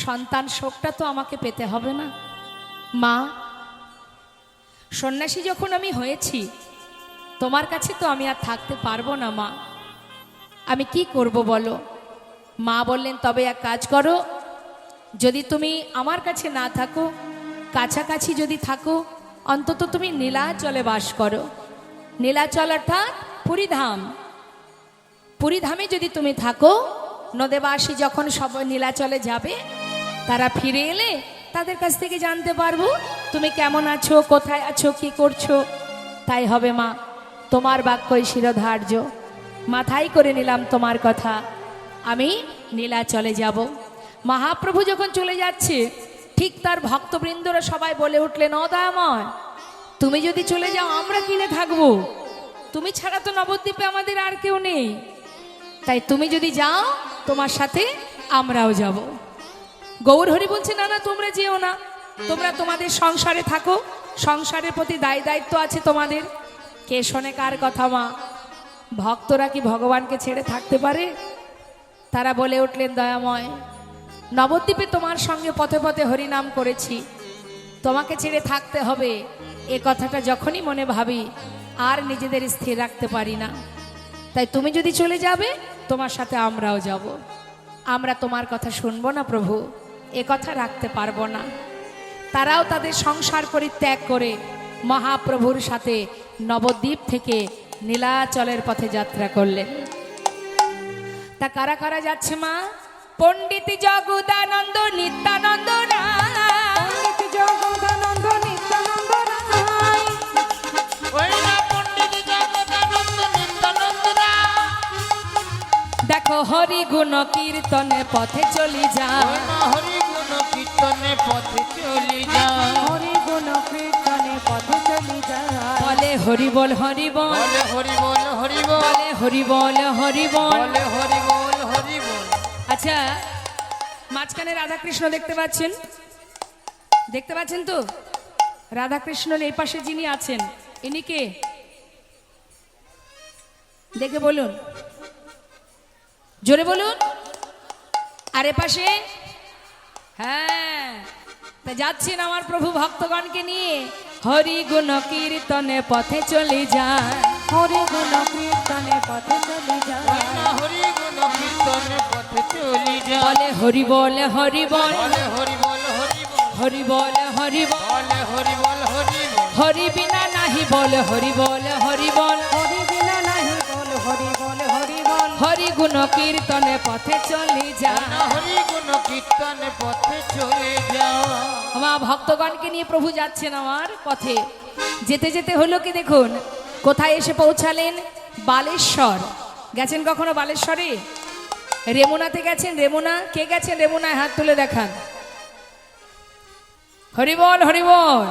সন্তান শোকটা তো আমাকে পেতে হবে না। মা, সন্ন্যাসী যখন আমি হয়েছি, তোমার কাছে তো আমি আর থাকতে পারবো না মা, আমি কি করব বলো। মা বললেন, তবে এক কাজ করো, যদি তুমি আমার কাছে না থাকো, কাছাকাছি যদি থাকো, অন্তত তুমি নীলাচলে বাস করো। নীলাচল অর্থাৎ পুরীধাম। পুরীধামে যদি তুমি থাকো, নদেবাসী যখন সব নীলাচলে যাবে, তারা ফিরে এলে তাদের কাছ থেকে জানতে পারবো তুমি কেমন আছো, কোথায় আছো, কি করছো। তাই হবে মা, তোমার বাক্যই শিরোধার্য, মাথায় করে নিলাম তোমার কথা, আমি নীলাচলে যাব। মহাপ্রভু যখন চলে যাচ্ছে, ঠিক তার ভক্তবৃন্দরা সবাই বলে উঠলেন, ও দয়াময়, তুমি যদি চলে যাও আমরা কিনে থাকবো, তুমি ছাড়া তো নবদ্বীপে আমাদের আর কেউ নেই, তাই তুমি যদি যাও তোমার সাথে আমরাও যাব। গৌরহরি বলছে, না না, তোমরা যেও না, তোমরা তোমাদের সংসারে থাকো, সংসারের প্রতি দায়িত্ব আছে তোমাদের। কে শোনে কার কথা মা? ভক্তরা কি ভগবানকে ছেড়ে থাকতে পারে? তারা বলে উঠলেন, দয়াময়, নবদ্বীপে তোমার সঙ্গে পথে পথে হরিনাম করেছি, তোমাকে ছেড়ে থাকতে হবে, এ কথাটা যখনই মনে ভাবি আর নিজেদের স্থির রাখতে পারি না। তাই তুমি যদি চলে যাবে, তোমার সাথে আমরাও যাব। আমরা তোমার কথা শুনবো না প্রভু, এ কথা রাখতে পারবো না। তারাও তাদের সংসার পরিত্যাগ করে মহাপ্রভুর সাথে নবদ্বীপ থেকে নীলাচলের পথে যাত্রা করলেন। তা কারা কারা যাচ্ছে মা? পণ্ডিত জগদানন্দ নিত্যানন্দ রায়, পণ্ডিত জগদানন্দ নিত্যানন্দ রায়, ওই না পণ্ডিত জগদানন্দ নিত্যানন্দ রায়। দেখো হরি গুণ কীর্তনে পথে চলি যায়, ওই না হরি গুণ কীর্তনে পথে চলি যায়, হরি গুণ কীর্তনে পথে চলি যায়, বলে হরি বল হরি বল, বলে হরি বল হরি বল, বলে হরি বল হরি বল। বলে হরি বল হরি বল। আচ্ছা, মাঝখানে রাধাকৃষ্ণ দেখতে পাচ্ছেন? দেখতে পাচ্ছেন তো? রাধাকৃষ্ণর এই পাশে যিনি আছেন ইনি কে দেখে বলুন, জোরে বলুন। আর এ পাশে, হ্যাঁ, তা যাচ্ছেন আমার প্রভু ভক্তগণকে নিয়ে হরি গুণ কীর্তনে পথে চলে যায়। হরি গুণ কীর্তনে পথে চলে যায়। হরি গুণ কীর্তনে পথে চলি যায়। বলে হরি বল হরি বল, বলে হরি বল হরি বল, হরি বল হরি বল, বলে হরি বল হরি বল। হরি বিনা নাহি বল হরি বল হরি বল, হরি বিনা নাহি বল হরি বল হরি বল। হরি গুণ কীর্তনে পথে চলে যায়। হরি গুণ কীর্তনে পথে চলে যাও। আমার ভক্তগণকে নিয়ে প্রভু যাচ্ছেন আমার পথে। যেতে যেতে হলো কি দেখুন, কোথায় এসে পৌঁছালেন? বালেশ্বর। গেছেন কখনো বালেশ্বরে? রেমুনাতে গেছেন? রেমুনা কে গেছেন? রেমুনায় হাত তুলে দেখান। হরিবল হরিবল।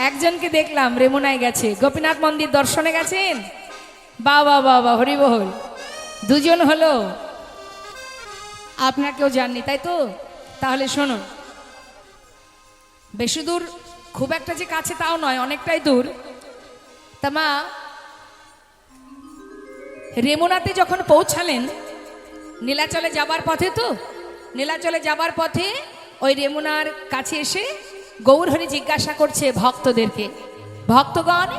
একজনকে দেখলাম রেমুনায় গেছে। গোপীনাথ মন্দির দর্শনে গেছেন? বাবা বাবা হরিবল। দুজন হলো, আপনার কেউ জাননি তাই তো? তাহলে শুনুন, বেশি দূর খুব একটা যে কাছে তাও নয়, অনেকটাই দূর। তা মা রেমুনাতে যখন পৌঁছালেন, নীলাচলে যাবার পথে, তো নীলাচলে যাবার পথে ওই রেমুনার কাছে এসে গৌরহরি জিজ্ঞাসা করছে ভক্তদেরকে, ভক্তগণ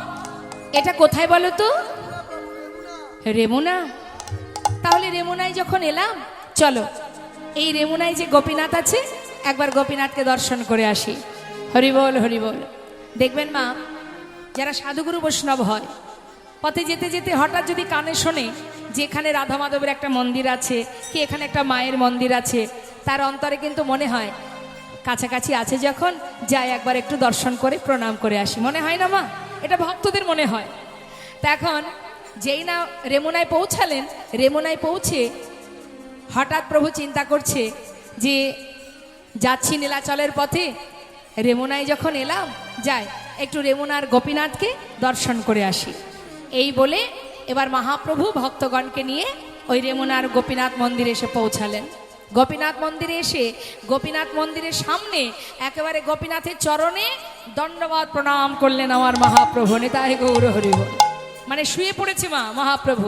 এটা কোথায় বলো তো? রেমুনা। তাহলে রেমুনায় যখন এলাম, চলো এই রেমুনায় যে গোপীনাথ আছে একবার গোপীনাথকে দর্শন করে আসি। হরিবল হরিবল। দেখবেন মা, যারা সাধুগুরু বৈষ্ণব হয়, পথে যেতে যেতে হঠাৎ যদি কানে শোনে যে এখানে রাধা মাধবের একটা মন্দির আছে, কি এখানে একটা মায়ের মন্দির আছে, তার অন্তরে কিন্তু মনে হয় কাছাকাছি আছে যখন, যাই একবার একটু দর্শন করে প্রণাম করে আসি। মনে হয় না মা? এটা ভক্তদের মনে হয়। তা এখন যেই না রেমুনায় পৌঁছালেন, রেমুনায় পৌঁছে হঠাৎ প্রভু চিন্তা করছে যে যাচ্ছি নীলাচলের পথে, রেমুনায় যখন এলাম, যাই একটু রেমুনার গোপীনাথকে দর্শন করে আসি। এই বলে এবার মহাপ্রভু ভক্তগণকে নিয়ে ওই রেমুনার গোপীনাথ মন্দিরে এসে পৌঁছালেন। গোপীনাথ মন্দিরে এসে গোপীনাথ মন্দিরের সামনে একেবারে গোপীনাথের চরণে দণ্ডবাদ প্রণাম করলেন আমার মহাপ্রভু। নিতাই গৌর হরি বল। মানে শুয়ে পড়েছে মা মহাপ্রভু।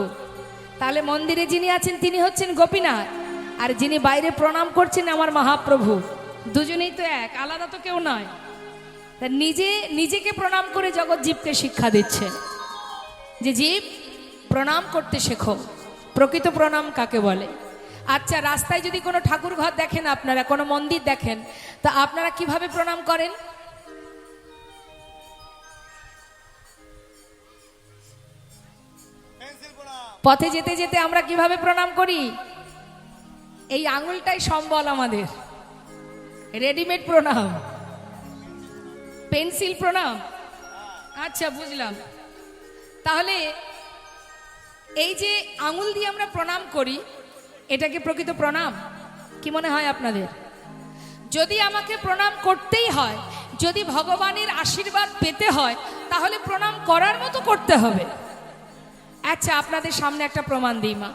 তাহলে মন্দিরে যিনি আছেন তিনি হচ্ছেন গোপীনাথ, আর যিনি বাইরে প্রণাম করছেন আমার মহাপ্রভু। দুজনেই তো এক, আলাদা তো কেউ নয়। তা নিজেকে প্রণাম করে জগৎ জীবকে শিক্ষা দিচ্ছেন যে জীব প্রণাম করতে শেখো। প্রকৃত প্রণাম কাকে বলে? আচ্ছা, রাস্তায় যদি কোনো ঠাকুর ঘর দেখেন, আপনারা কোনো মন্দির দেখেন, তা আপনারা কিভাবে প্রণাম করেন? পথে যেতে যেতে আমরা কিভাবে প্রণাম করি? এই আঙুলটাই সম্বল আমাদের। রেডিমেড প্রণাম, পেন্সিল প্রণাম। আচ্ছা, বুঝলাম। তাহলে এই যে আঙুল দিয়ে আমরা প্রণাম করি, এটা কি প্রকৃত প্রণাম? কি মনে হয় আপনাদের? যদি আমাকে প্রণাম করতেই হয়, যদি ভগবানের আশীর্বাদ পেতে হয়, তাহলে প্রণাম করার মতো করতে হবে। আচ্ছা, আপনাদের সামনে একটা প্রমাণ দিই মা।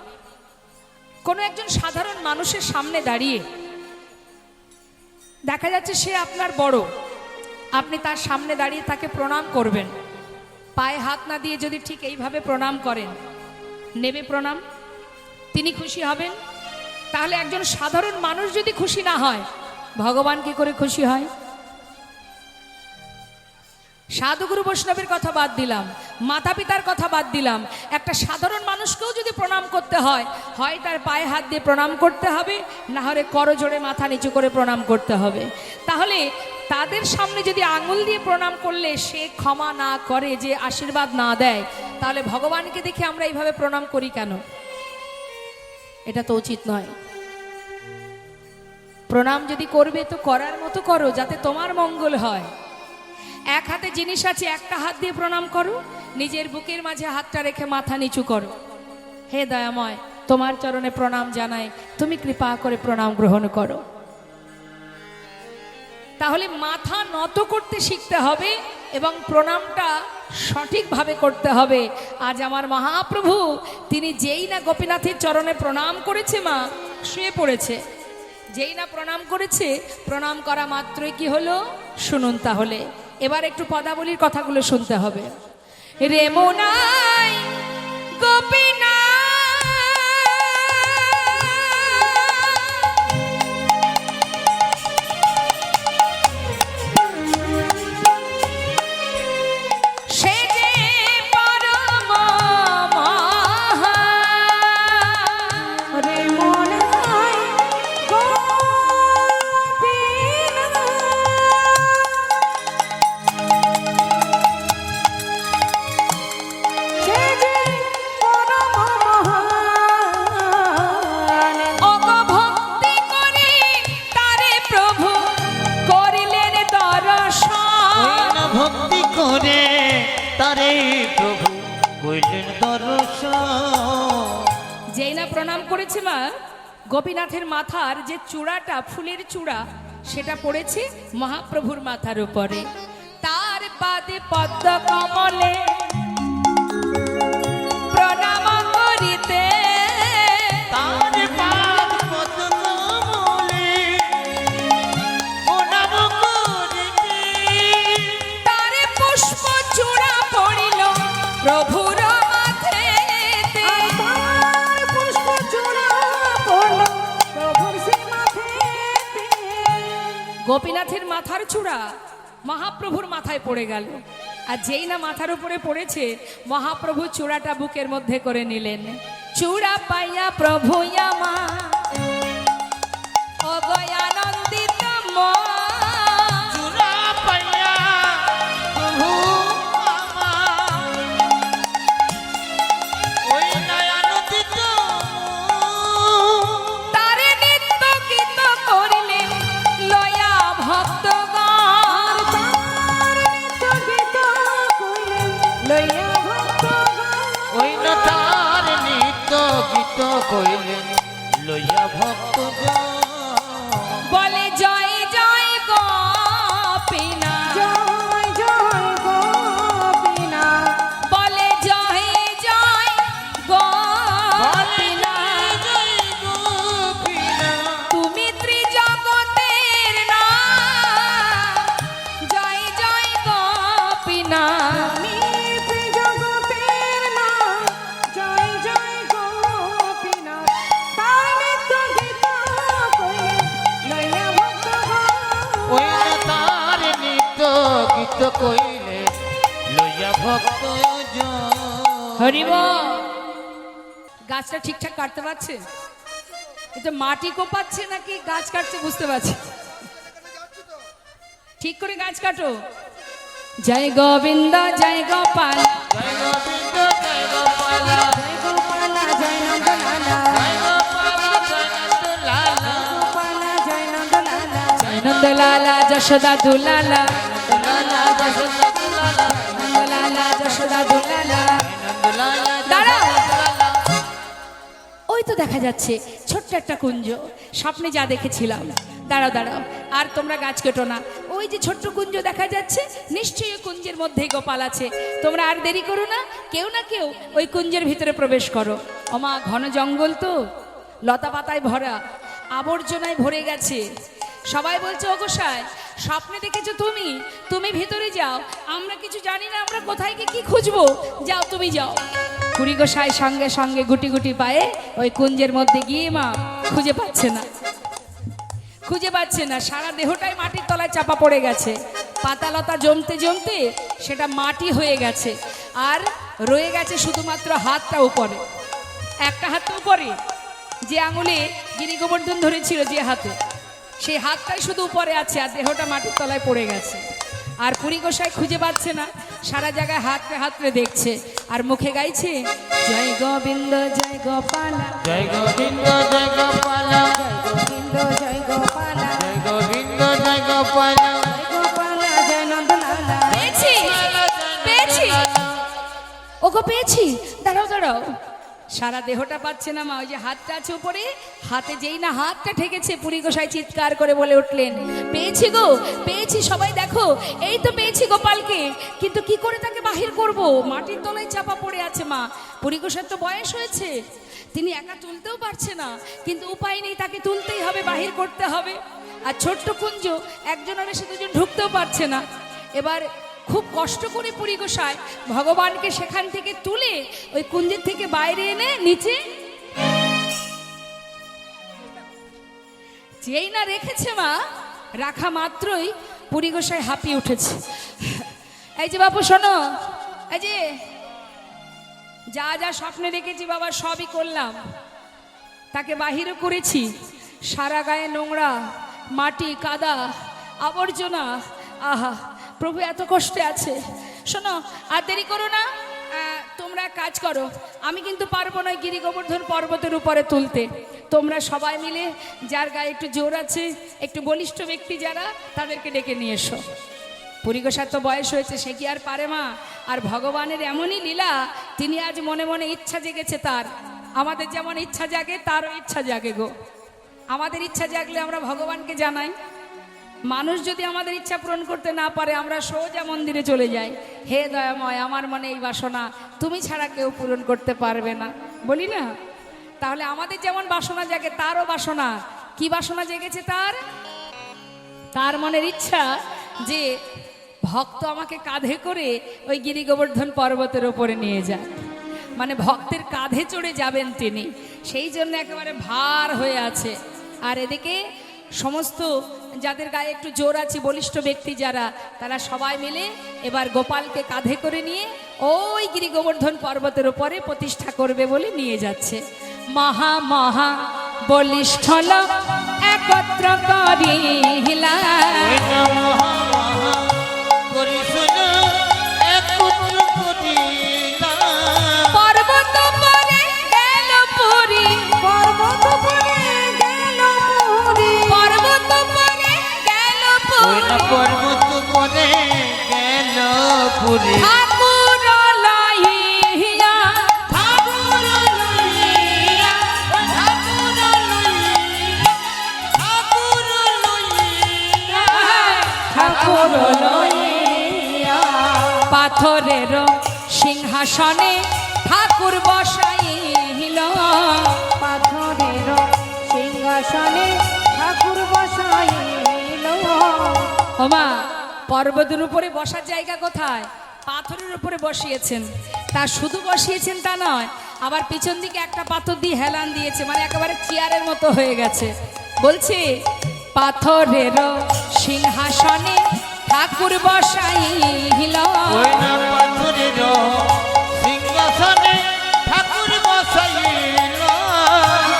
কোনো একজন সাধারণ মানুষের সামনে দাঁড়িয়ে দেখা যাচ্ছে সে আপনার বড়, আপনি তার সামনে দাঁড়িয়ে তাকে প্রণাম করবেন, পায়ে হাত না দিয়ে যদি ঠিক এইভাবে প্রণাম করেন, নেবে প্রণাম, তিনি খুশি হবেন? তাহলে একজন সাধারণ মানুষ যদি খুশি না হয়, ভগবান কি করে খুশি হয়? সাধুগুরু বৈষ্ণবের কথা বাদ দিলাম, মাতা পিতার কথা বাদ দিলাম, একটা সাধারণ মানুষকেও যদি প্রণাম করতে হয়, হয় তার পায়ে হাত দিয়ে প্রণাম করতে হবে, না হলে করজোড়ে মাথা নিচু করে প্রণাম করতে হবে। তাহলে তাদের সামনে যদি আঙুল দিয়ে প্রণাম করলে সে ক্ষমা না করে, যে আশীর্বাদ না দেয়, তাহলে ভগবানকে দেখে আমরা এইভাবে প্রণাম করি কেন? এটা তো উচিত নয়। প্রণাম যদি করবে তো করার মতো করো, যাতে তোমার মঙ্গল হয়। এক হাতে জিনিস আছে, একটা হাত দিয়ে প্রণাম করো, নিজের বুকের মাঝে হাতটা রেখে মাথা নিচু করো, হে দয়াময় তোমার চরণে প্রণাম জানাই, তুমি কৃপা করে প্রণাম গ্রহণ করো। তাহলে মাথা নত করতে শিখতে হবে এবং প্রণামটা সঠিকভাবে করতে হবে। আজ আমার মহাপ্রভু তিনি যেই না গোপীনাথের চরণে প্রণাম করেছে, মা শুয়ে পড়েছে। যেই না প্রণাম করেছে, প্রণাম করা মাত্রই কি হলো শুনুন তাহলে। এবার একটু পদাবলীর কথাগুলো শুনতে হবে। রেমুনাই গোপীনা সে যে পরম মহা রে মন নাই গোপীনা সে যে পরম মহান অগভক্তি করে তারে প্রভু করিলেন দর্শন। ওই না ভক্তি করে তারে প্রভু কইলেন দর্শন। যেই না প্রণাম করেছে মা, গোপীনাথের মাথার যে চূড়াটা ফুলের চূড়া সেটা পড়েছে মহাপ্রভুর মাথার উপরে। তার পাদে পদ্ম কমলে প্রণাম করিতে তার পাদ পদ্ম কমলে প্রণাম করিতে তার পুষ্প চূড়া পড়িল প্রভুর মাথেতে। তার পুষ্প চূড়া পড়ল প্রভুর সে মাথেতে। গোপীনাথের মাথার চূড়া মহাপ্রভুর মাথায় পড়ে গেল। আর যেই না মাথার উপরে পড়েছে, মহাপ্রভু চূড়াটা বুকের মধ্যে করে নিলেন। চূড়া পাইয়া প্রভু আমার অগয়ানন্দিত মন। চূড়া পাইয়া প্রভু আমার ওই নয়নাদিত তারে নিত্য গীত করিলেন লয়া ভক্তগণ। তার নিত্য গীত কইলেন লইয়া ভক্তগণ। ওই না তার নিত্য গীত কইলেন লইয়া ভক্তজন। বলে জয় জয় গোপীনাথ, জয় জয় গোপীনা বলে জয় জয় গোপীনাথ। তুমি ত্রিজগতের নাথ, জয় জয় গোপীনাথ। আমি ত্রিজগতের নাথ, জয় জয় গোপীনা। তার নিত্য গীত কইলেন লইয়া ভক্তগণ। ওই না তার নিত্য গীত কইলে লইয়া ভক্তজন। হরিব গাছটা ঠিকঠাক কাটতে পারছে? এটা মাটি কোপাচ্ছে নাকি গাছ কাটছে বুঝতে পারছি। ঠিক করে গাছ কাটো। জয় গোবিন্দ জয় গোপাল, জয় গোবিন্দ জয় গোপাল, জয় গোপালা জয় নন্দলালা, জয় গোপাল জয় নন্দলালা, গোপালা জয় নন্দলালা, নন্দলালা যশোদা দুলালা, নন্দলালা যশোদা দুলালা, নন্দলালা যশোদা দুলালা। নন্দলালা দাঁড়াও। যশোদা দুলালা। ওই তো দেখা যাচ্ছে ছোট্ট একটা কুঞ্জ, স্বপ্নে যা দেখেছিলাম। দাঁড়াও দাঁড়াও, আর তোমরা গাছ কেটো না। ওই যে ছোট্ট কুঞ্জ দেখা যাচ্ছে, নিশ্চয়ই ওই কুঞ্জের মধ্যেই গোপাল আছে। তোমরা আর দেরি করো না, কেউ না কেউ ওই কুঞ্জের ভিতরে প্রবেশ করো। ওমা, ঘন জঙ্গল তো, লতা পাতায় ভরা, আবর্জনায় ভরে গেছে। সবাই বলছে ও গোসাই, স্বপ্নে দেখেছো তুমি, তুমি ভিতরে যাও, আমরা কিছু জানি না, আমরা কোথায় গিয়ে কি খুঁজবো, যাও তুমি যাও। খুড়ি গোসাই সঙ্গে সঙ্গে গুটি গুটি পায়ে ওই কুঞ্জের মধ্যে গিয়ে মা খুঁজে পাচ্ছে না, খুঁজে পাচ্ছে না। সারা দেহটাই মাটির তলায় চাপা পড়ে গেছে, পাতালতা জমতে জমতে সেটা মাটি হয়ে গেছে। আর রয়ে গেছে শুধুমাত্র হাতটা উপরে, একটা হাত উপরে, যে আঙুলে গিরি গোবর্ধন ধরেছিল যে হাতে, সেই হাতটাই শুধু উপরে আছে, আর দেহটা মাটির তলায় পড়ে গেছে। আর পুরী গোসাই খুঁজে পাচ্ছে না, সারা জায়গায় হাতরে হাতরে দেখছে, আর মুখে গাইছে জয় গোবিন্দ জয় গোপালা, জয় গোবিন্দ জয় গোপাল, গোবিন্দ জয় গোপালা, জয় গোবিন্দ জয় গোপাল, জয় গোপালা জয় নন্দলালা। পেয়েছি পেয়েছি, ওগো পেয়েছি। দাঁড়াও দাঁড়াও, সারা দেহটা পাচ্ছে না মা, ওই যে হাতটা আছে উপরে, হাতে যেই না হাতটা ঠেকেছে, পুরী গোসাই চিৎকার করে বলে উঠলেন পেয়েছি গো পেয়েছি, সবাই দেখো এই তো পেয়েছি গোপালকে, কিন্তু কি করে তাকে বাহির করব, মাটির তলায় চাপা পড়ে আছে মা। পুরী গোসাইর তো বয়স হয়েছে, তিনি একা তুলতেও পারছে না, কিন্তু উপায় নেই, তাকে তুলতেই হবে, বাহির করতে হবে। আর ছোট্ট কুঞ্জ, একজনের এসে দুজন ঢুকতেও পারছে না। এবার খুব কষ্ট করে পুরী গোসাই ভগবানকে সেখান থেকে তুলে ওই কুঞ্জের থেকে বাইরে এনে নিচে যেই না রেখেছে মা, রাখা মাত্রই পুরী গোসাই হাঁপিয়ে উঠেছে। এই যে বাপু শোনো, এই যে যা যা স্বপ্নে দেখেছি বাবা সবই করলাম, তাকে বাহিরও করেছি, সারা গায়ে নোংরা মাটি কাদা আবর্জনা, আহা প্রভু এত কষ্টে আছে। শোনো আর দেরি করো না, তোমরা কাজ করো, আমি কিন্তু পারবো না গিরি গোবর্ধন পর্বতের উপরে তুলতে। তোমরা সবাই মিলে যার গায়ে একটু জোর আছে, একটু বলিষ্ঠ ব্যক্তি যারা, তাদেরকে ডেকে নিয়ে এসো। পুরী গোসার তো বয়স হয়েছে, সে কি আর পারে মা? আর ভগবানের এমনই লীলা, তিনি আজ মনে মনে ইচ্ছা জেগেছে তার। আমাদের যেমন ইচ্ছা জাগে তারও ইচ্ছা জাগে গো। আমাদের ইচ্ছা জাগলে আমরা ভগবানকে জানাই। মানুষ যদি আমাদের ইচ্ছা পূরণ করতে না পারে, আমরা সোজা মন্দিরে চলে যাই, হে দয়াময় আমার মনে এই বাসনা তুমি ছাড়া কেউ পূরণ করতে পারবে না, বলি না? তাহলে আমাদের যেমন বাসনা জাগে তারও বাসনা। কি বাসনা জেগেছে তার? তার মনের ইচ্ছা যে ভক্ত আমাকে কাঁধে করে ওই গিরি গোবর্ধন পর্বতের ওপরে নিয়ে যায়, মানে ভক্তের কাঁধে চড়ে যাবেন তিনি, সেই জন্য একেবারে ভার হয়ে আছে। আর এদিকে সমস্ত যাদের গায়ে একটু জোর আছে, বলিষ্ঠ ব্যক্তি যারা, তারা সবাই মিলে এবার গোপালকে কাঁধে করে নিয়ে ওই গিরি গোবর্ধন পর্বতের উপরে প্রতিষ্ঠা করবে বলে নিয়ে যাচ্ছে। মহা মহা বলিষ্ঠ লোক একত্র করিলা, পর্বত পরে গেল পুরী, পর্বত পরে গেল পুরী, পর্বত পরে গেল পুরী, পর্বত পরে গেল পুরী, ঠাকুর লইয়া, ঠাকুর লইয়া, ঠাকুর লইয়া, ঠাকুর লইয়া, ঠাকুর লইয়া, পাথরের সিংহাসনে ঠাকুর বসাইল, পাথরের সিংহাসনে ঠাকুর বসাইল। ওমা পর্বতের উপরে বসার জায়গা কোথায়? পাথরের উপরে বসিয়েছেন। তা শুধু বসিয়েছেন তা নয়, আবার পিছন দিকে একটা পাথর দিয়ে হেলান দিয়েছে, মানে একেবারে চেয়ারের মতো হয়ে গেছে। বলছে পাথরের সিংহাসনে ঠাকুর বসাইল, ওই না পাথরের সিংহাসনে ঠাকুর বসাইল,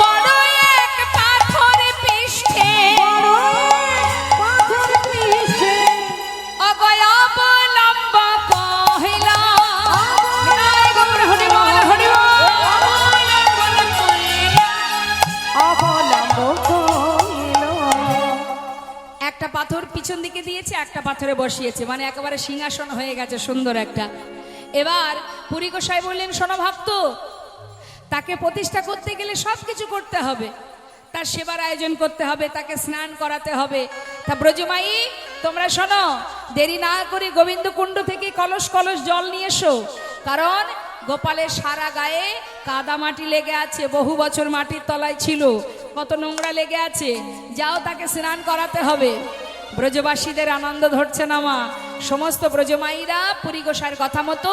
বড় এক পাথর পৃষ্ঠে পাথর পিছে অগয় অবলম্ব কহিল, বিনায় গৌর হরি বল, হরি বল। অবলম্ব কইল। একটা পাথর পিছন দিকে দিয়েছে, একটা পাথরে বসিয়েছে, মানে একেবারে সিংহাসন হয়ে গেছে সুন্দর একটা। এবার পুরী গোসাই বললেন, শোনো ভক্ত, তাকে প্রতিষ্ঠা করতে গেলে সব কিছু করতে হবে, তার সেবার আয়োজন করতে হবে, তাকে স্নান করাতে হবে। তা ব্রজমাই তোমরা শোনো, দেরি না করে গোবিন্দ কুণ্ড থেকে কলস কলস জল নিয়ে এসো, কারণ গোপালের সারা গায়ে কাদা মাটি লেগে আছে, বহু বছর মাটির তলায় ছিল, কত নোংরা লেগে আছে, যাও তাকে স্নান করাতে হবে। ব্রজবাসীদের আনন্দ ধরছে না মা, সমস্ত ব্রজমাইরা পুরী গোসাইয়ের কথা মতো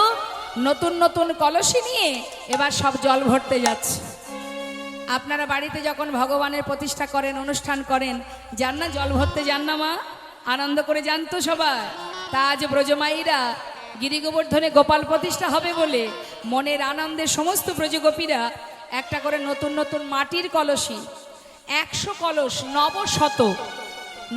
নতুন নতুন কলসি নিয়ে এবার সব জল ভরতে যাচ্ছে। আপনারা বাড়িতে যখন ভগবানের প্রতিষ্ঠা করেন, অনুষ্ঠান করেন, যান না জল ভরতে, যান না মা? আনন্দ করে যান তো সবাই। তা আজ ব্রজমাইরা গিরি গোবর্ধনে গোপাল প্রতিষ্ঠা হবে বলে মনের আনন্দে সমস্ত ব্রজগোপীরা একটা করে নতুন নতুন মাটির কলসি, 100 কলস, নবশত,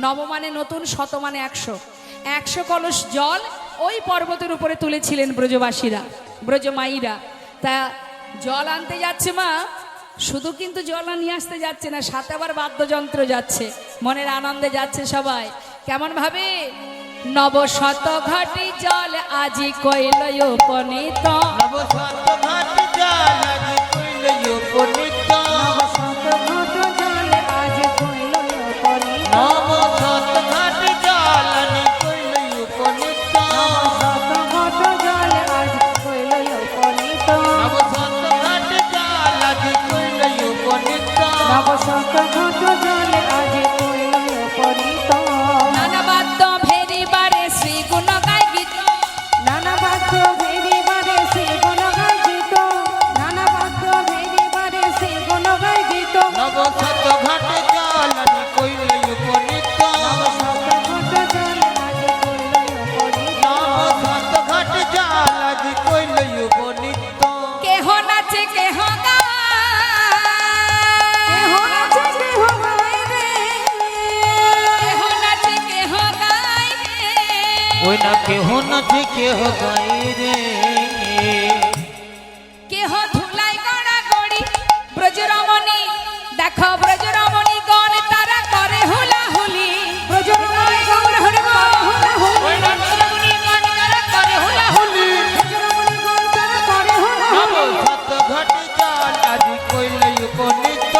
নব মানে নতুন, শত মানে 100 কলস জল ওই পর্বতের উপরে তুলেছিলেন ব্রজবাসীরা, ব্রজমাইরা। তা জল আনতে যাচ্ছে মা, শুধু কিন্তু জল নিয়ে আসতে যাচ্ছে না, সাথে আবার বাদ্যযন্ত্র যাচ্ছে, মনের আনন্দে যাচ্ছে সবাই। কেমন ভাবে? নবশত ঘাটি জল আজি কইল উপনীত, নবশত ঘাটি জল আজি কইল উপনীত, নবশত ঘট জল আজ কইল উপনীত, নবশত ঘাটি জল আজি কইল উপনীত, নবশত ঘট জল আজ কইল উপনীত, নবশত ঘাটি জল আজি কইল উপনীত, নবশত ঘট জল আজ কইল উপনীত। নানা বাদ্য ভেরিবারে শ্রী গুণ গায় ওই না কেহ নাচে কেহ গাই রে কেহ ধুলাই গড়া গড়ি ব্রজরমণী দেখো ব্রজরমণী গণ তারা করে হুলাহুলি ব্রজরমণী গণ করে হুলাহুলি। ওই না ব্রজরমণী গান তারা করে হুলাহুলি ব্রজরমণী গণ তারা করে হুলাহুলি। নব সাত ঘাট জল আজি কইল উপনীত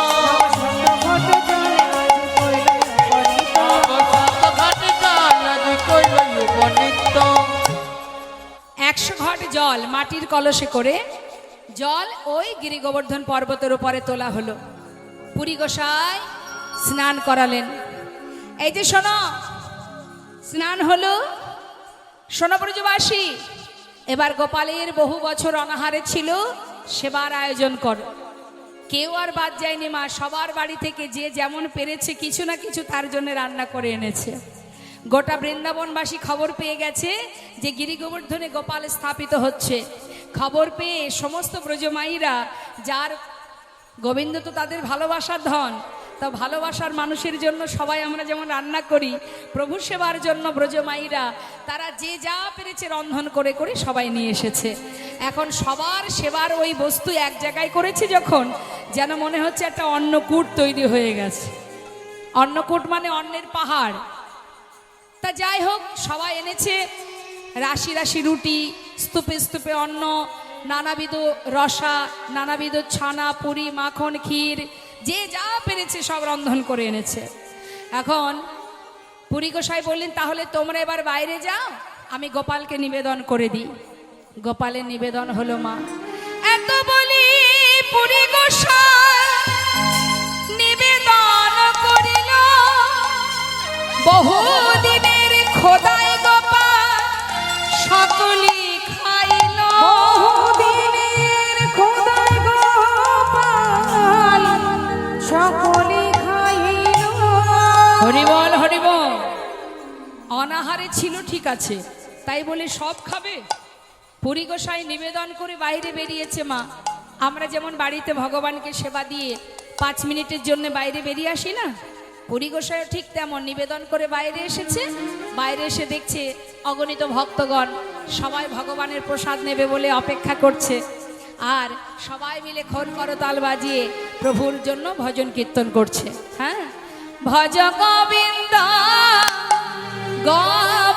ঘটে চলে আজ কইল উপনীত। নব সাত ঘাট জল আজি কইল উপনীত 100 ঘট জল মাটির কলসে করে জল ওই গিরি গোবর্ধন পর্বতের উপরে তোলা হলো। পুরী গোসাই স্নান করালেন। এই যে শোনো, স্নান হলো, শোনো ব্রজবাসী, এবার গোপালের বহু বছর অনাহারে ছিল, সেবার আয়োজন করো। কেউ আর বাদ যায়নি মা, সবার বাড়ি থেকে যে যেমন পেরেছে কিছু না কিছু তার জন্য রান্না করে এনেছে। গোটা বৃন্দাবনবাসী খবর পেয়ে গেছে যে গিরি গোবর্ধনে গোপাল স্থাপিত হচ্ছে। খবর পেয়ে সমস্ত ব্রজমাইরা, যার গোবিন্দ তো তাদের ভালোবাসার ধন, তা ভালোবাসার মানুষের জন্য সবাই আমরা যেমন রান্না করি, প্রভু সেবার জন্য ব্রজমাইরা তারা যে যা পেরেছে রন্ধন করে করে সবাই নিয়ে এসেছে। এখন সবার সেবার ওই বস্তু এক জায়গায় করেছে যখন, যেন মনে হচ্ছে একটা অন্নকূট তৈরি হয়ে গেছে। অন্নকূট মানে অন্নের পাহাড়। তা যাই হোক, সবাই এনেছে রাশি রাশি রুটি, স্তূপে স্তূপে অন্ন, নানাবিধ রসা, নানাবিধ ছানা, পুরি, মাখন, ক্ষীর, যে যা পেরেছে সব রন্ধন করে এনেছে। এখন পুরী গোসাই বললেন, তাহলে তোমরা এবার বাইরে যাও, আমি গোপালকে নিবেদন করে দিই। গোপালের নিবেদন হলো মা। এত বলি পুরী গোসাই নিবেদন করিল, বহুদিনের খোদাই গোপাল সকলি খাইল। বহুদিনের খোদাই গোপাল সকলে খাইল। হরিবল হরিবল। অনাহারে ছিল ঠিক আছে, তাই বলে সব খাবে? পুরী গোসাই নিবেদন করে বাইরে বেরিয়েছে মা। আমরা যেমন বাড়িতে ভগবানকে সেবা দিয়ে 5 মিনিটের জন্য বাইরে বেরিয়ে আসি না, পুরী গোসাইও ঠিক তেমন নিবেদন করে বাইরে এসেছে। বাইরে এসে দেখছে অগণিত ভক্তগণ সবাই ভগবানের প্রসাদ নেবে বলে অপেক্ষা করছে, আর সবাই মিলে খোল করতাল বাজিয়ে প্রভুর জন্য ভজন কীর্তন করছে। হ্যাঁ, ভজ গোবিন্দ গোবিন্দ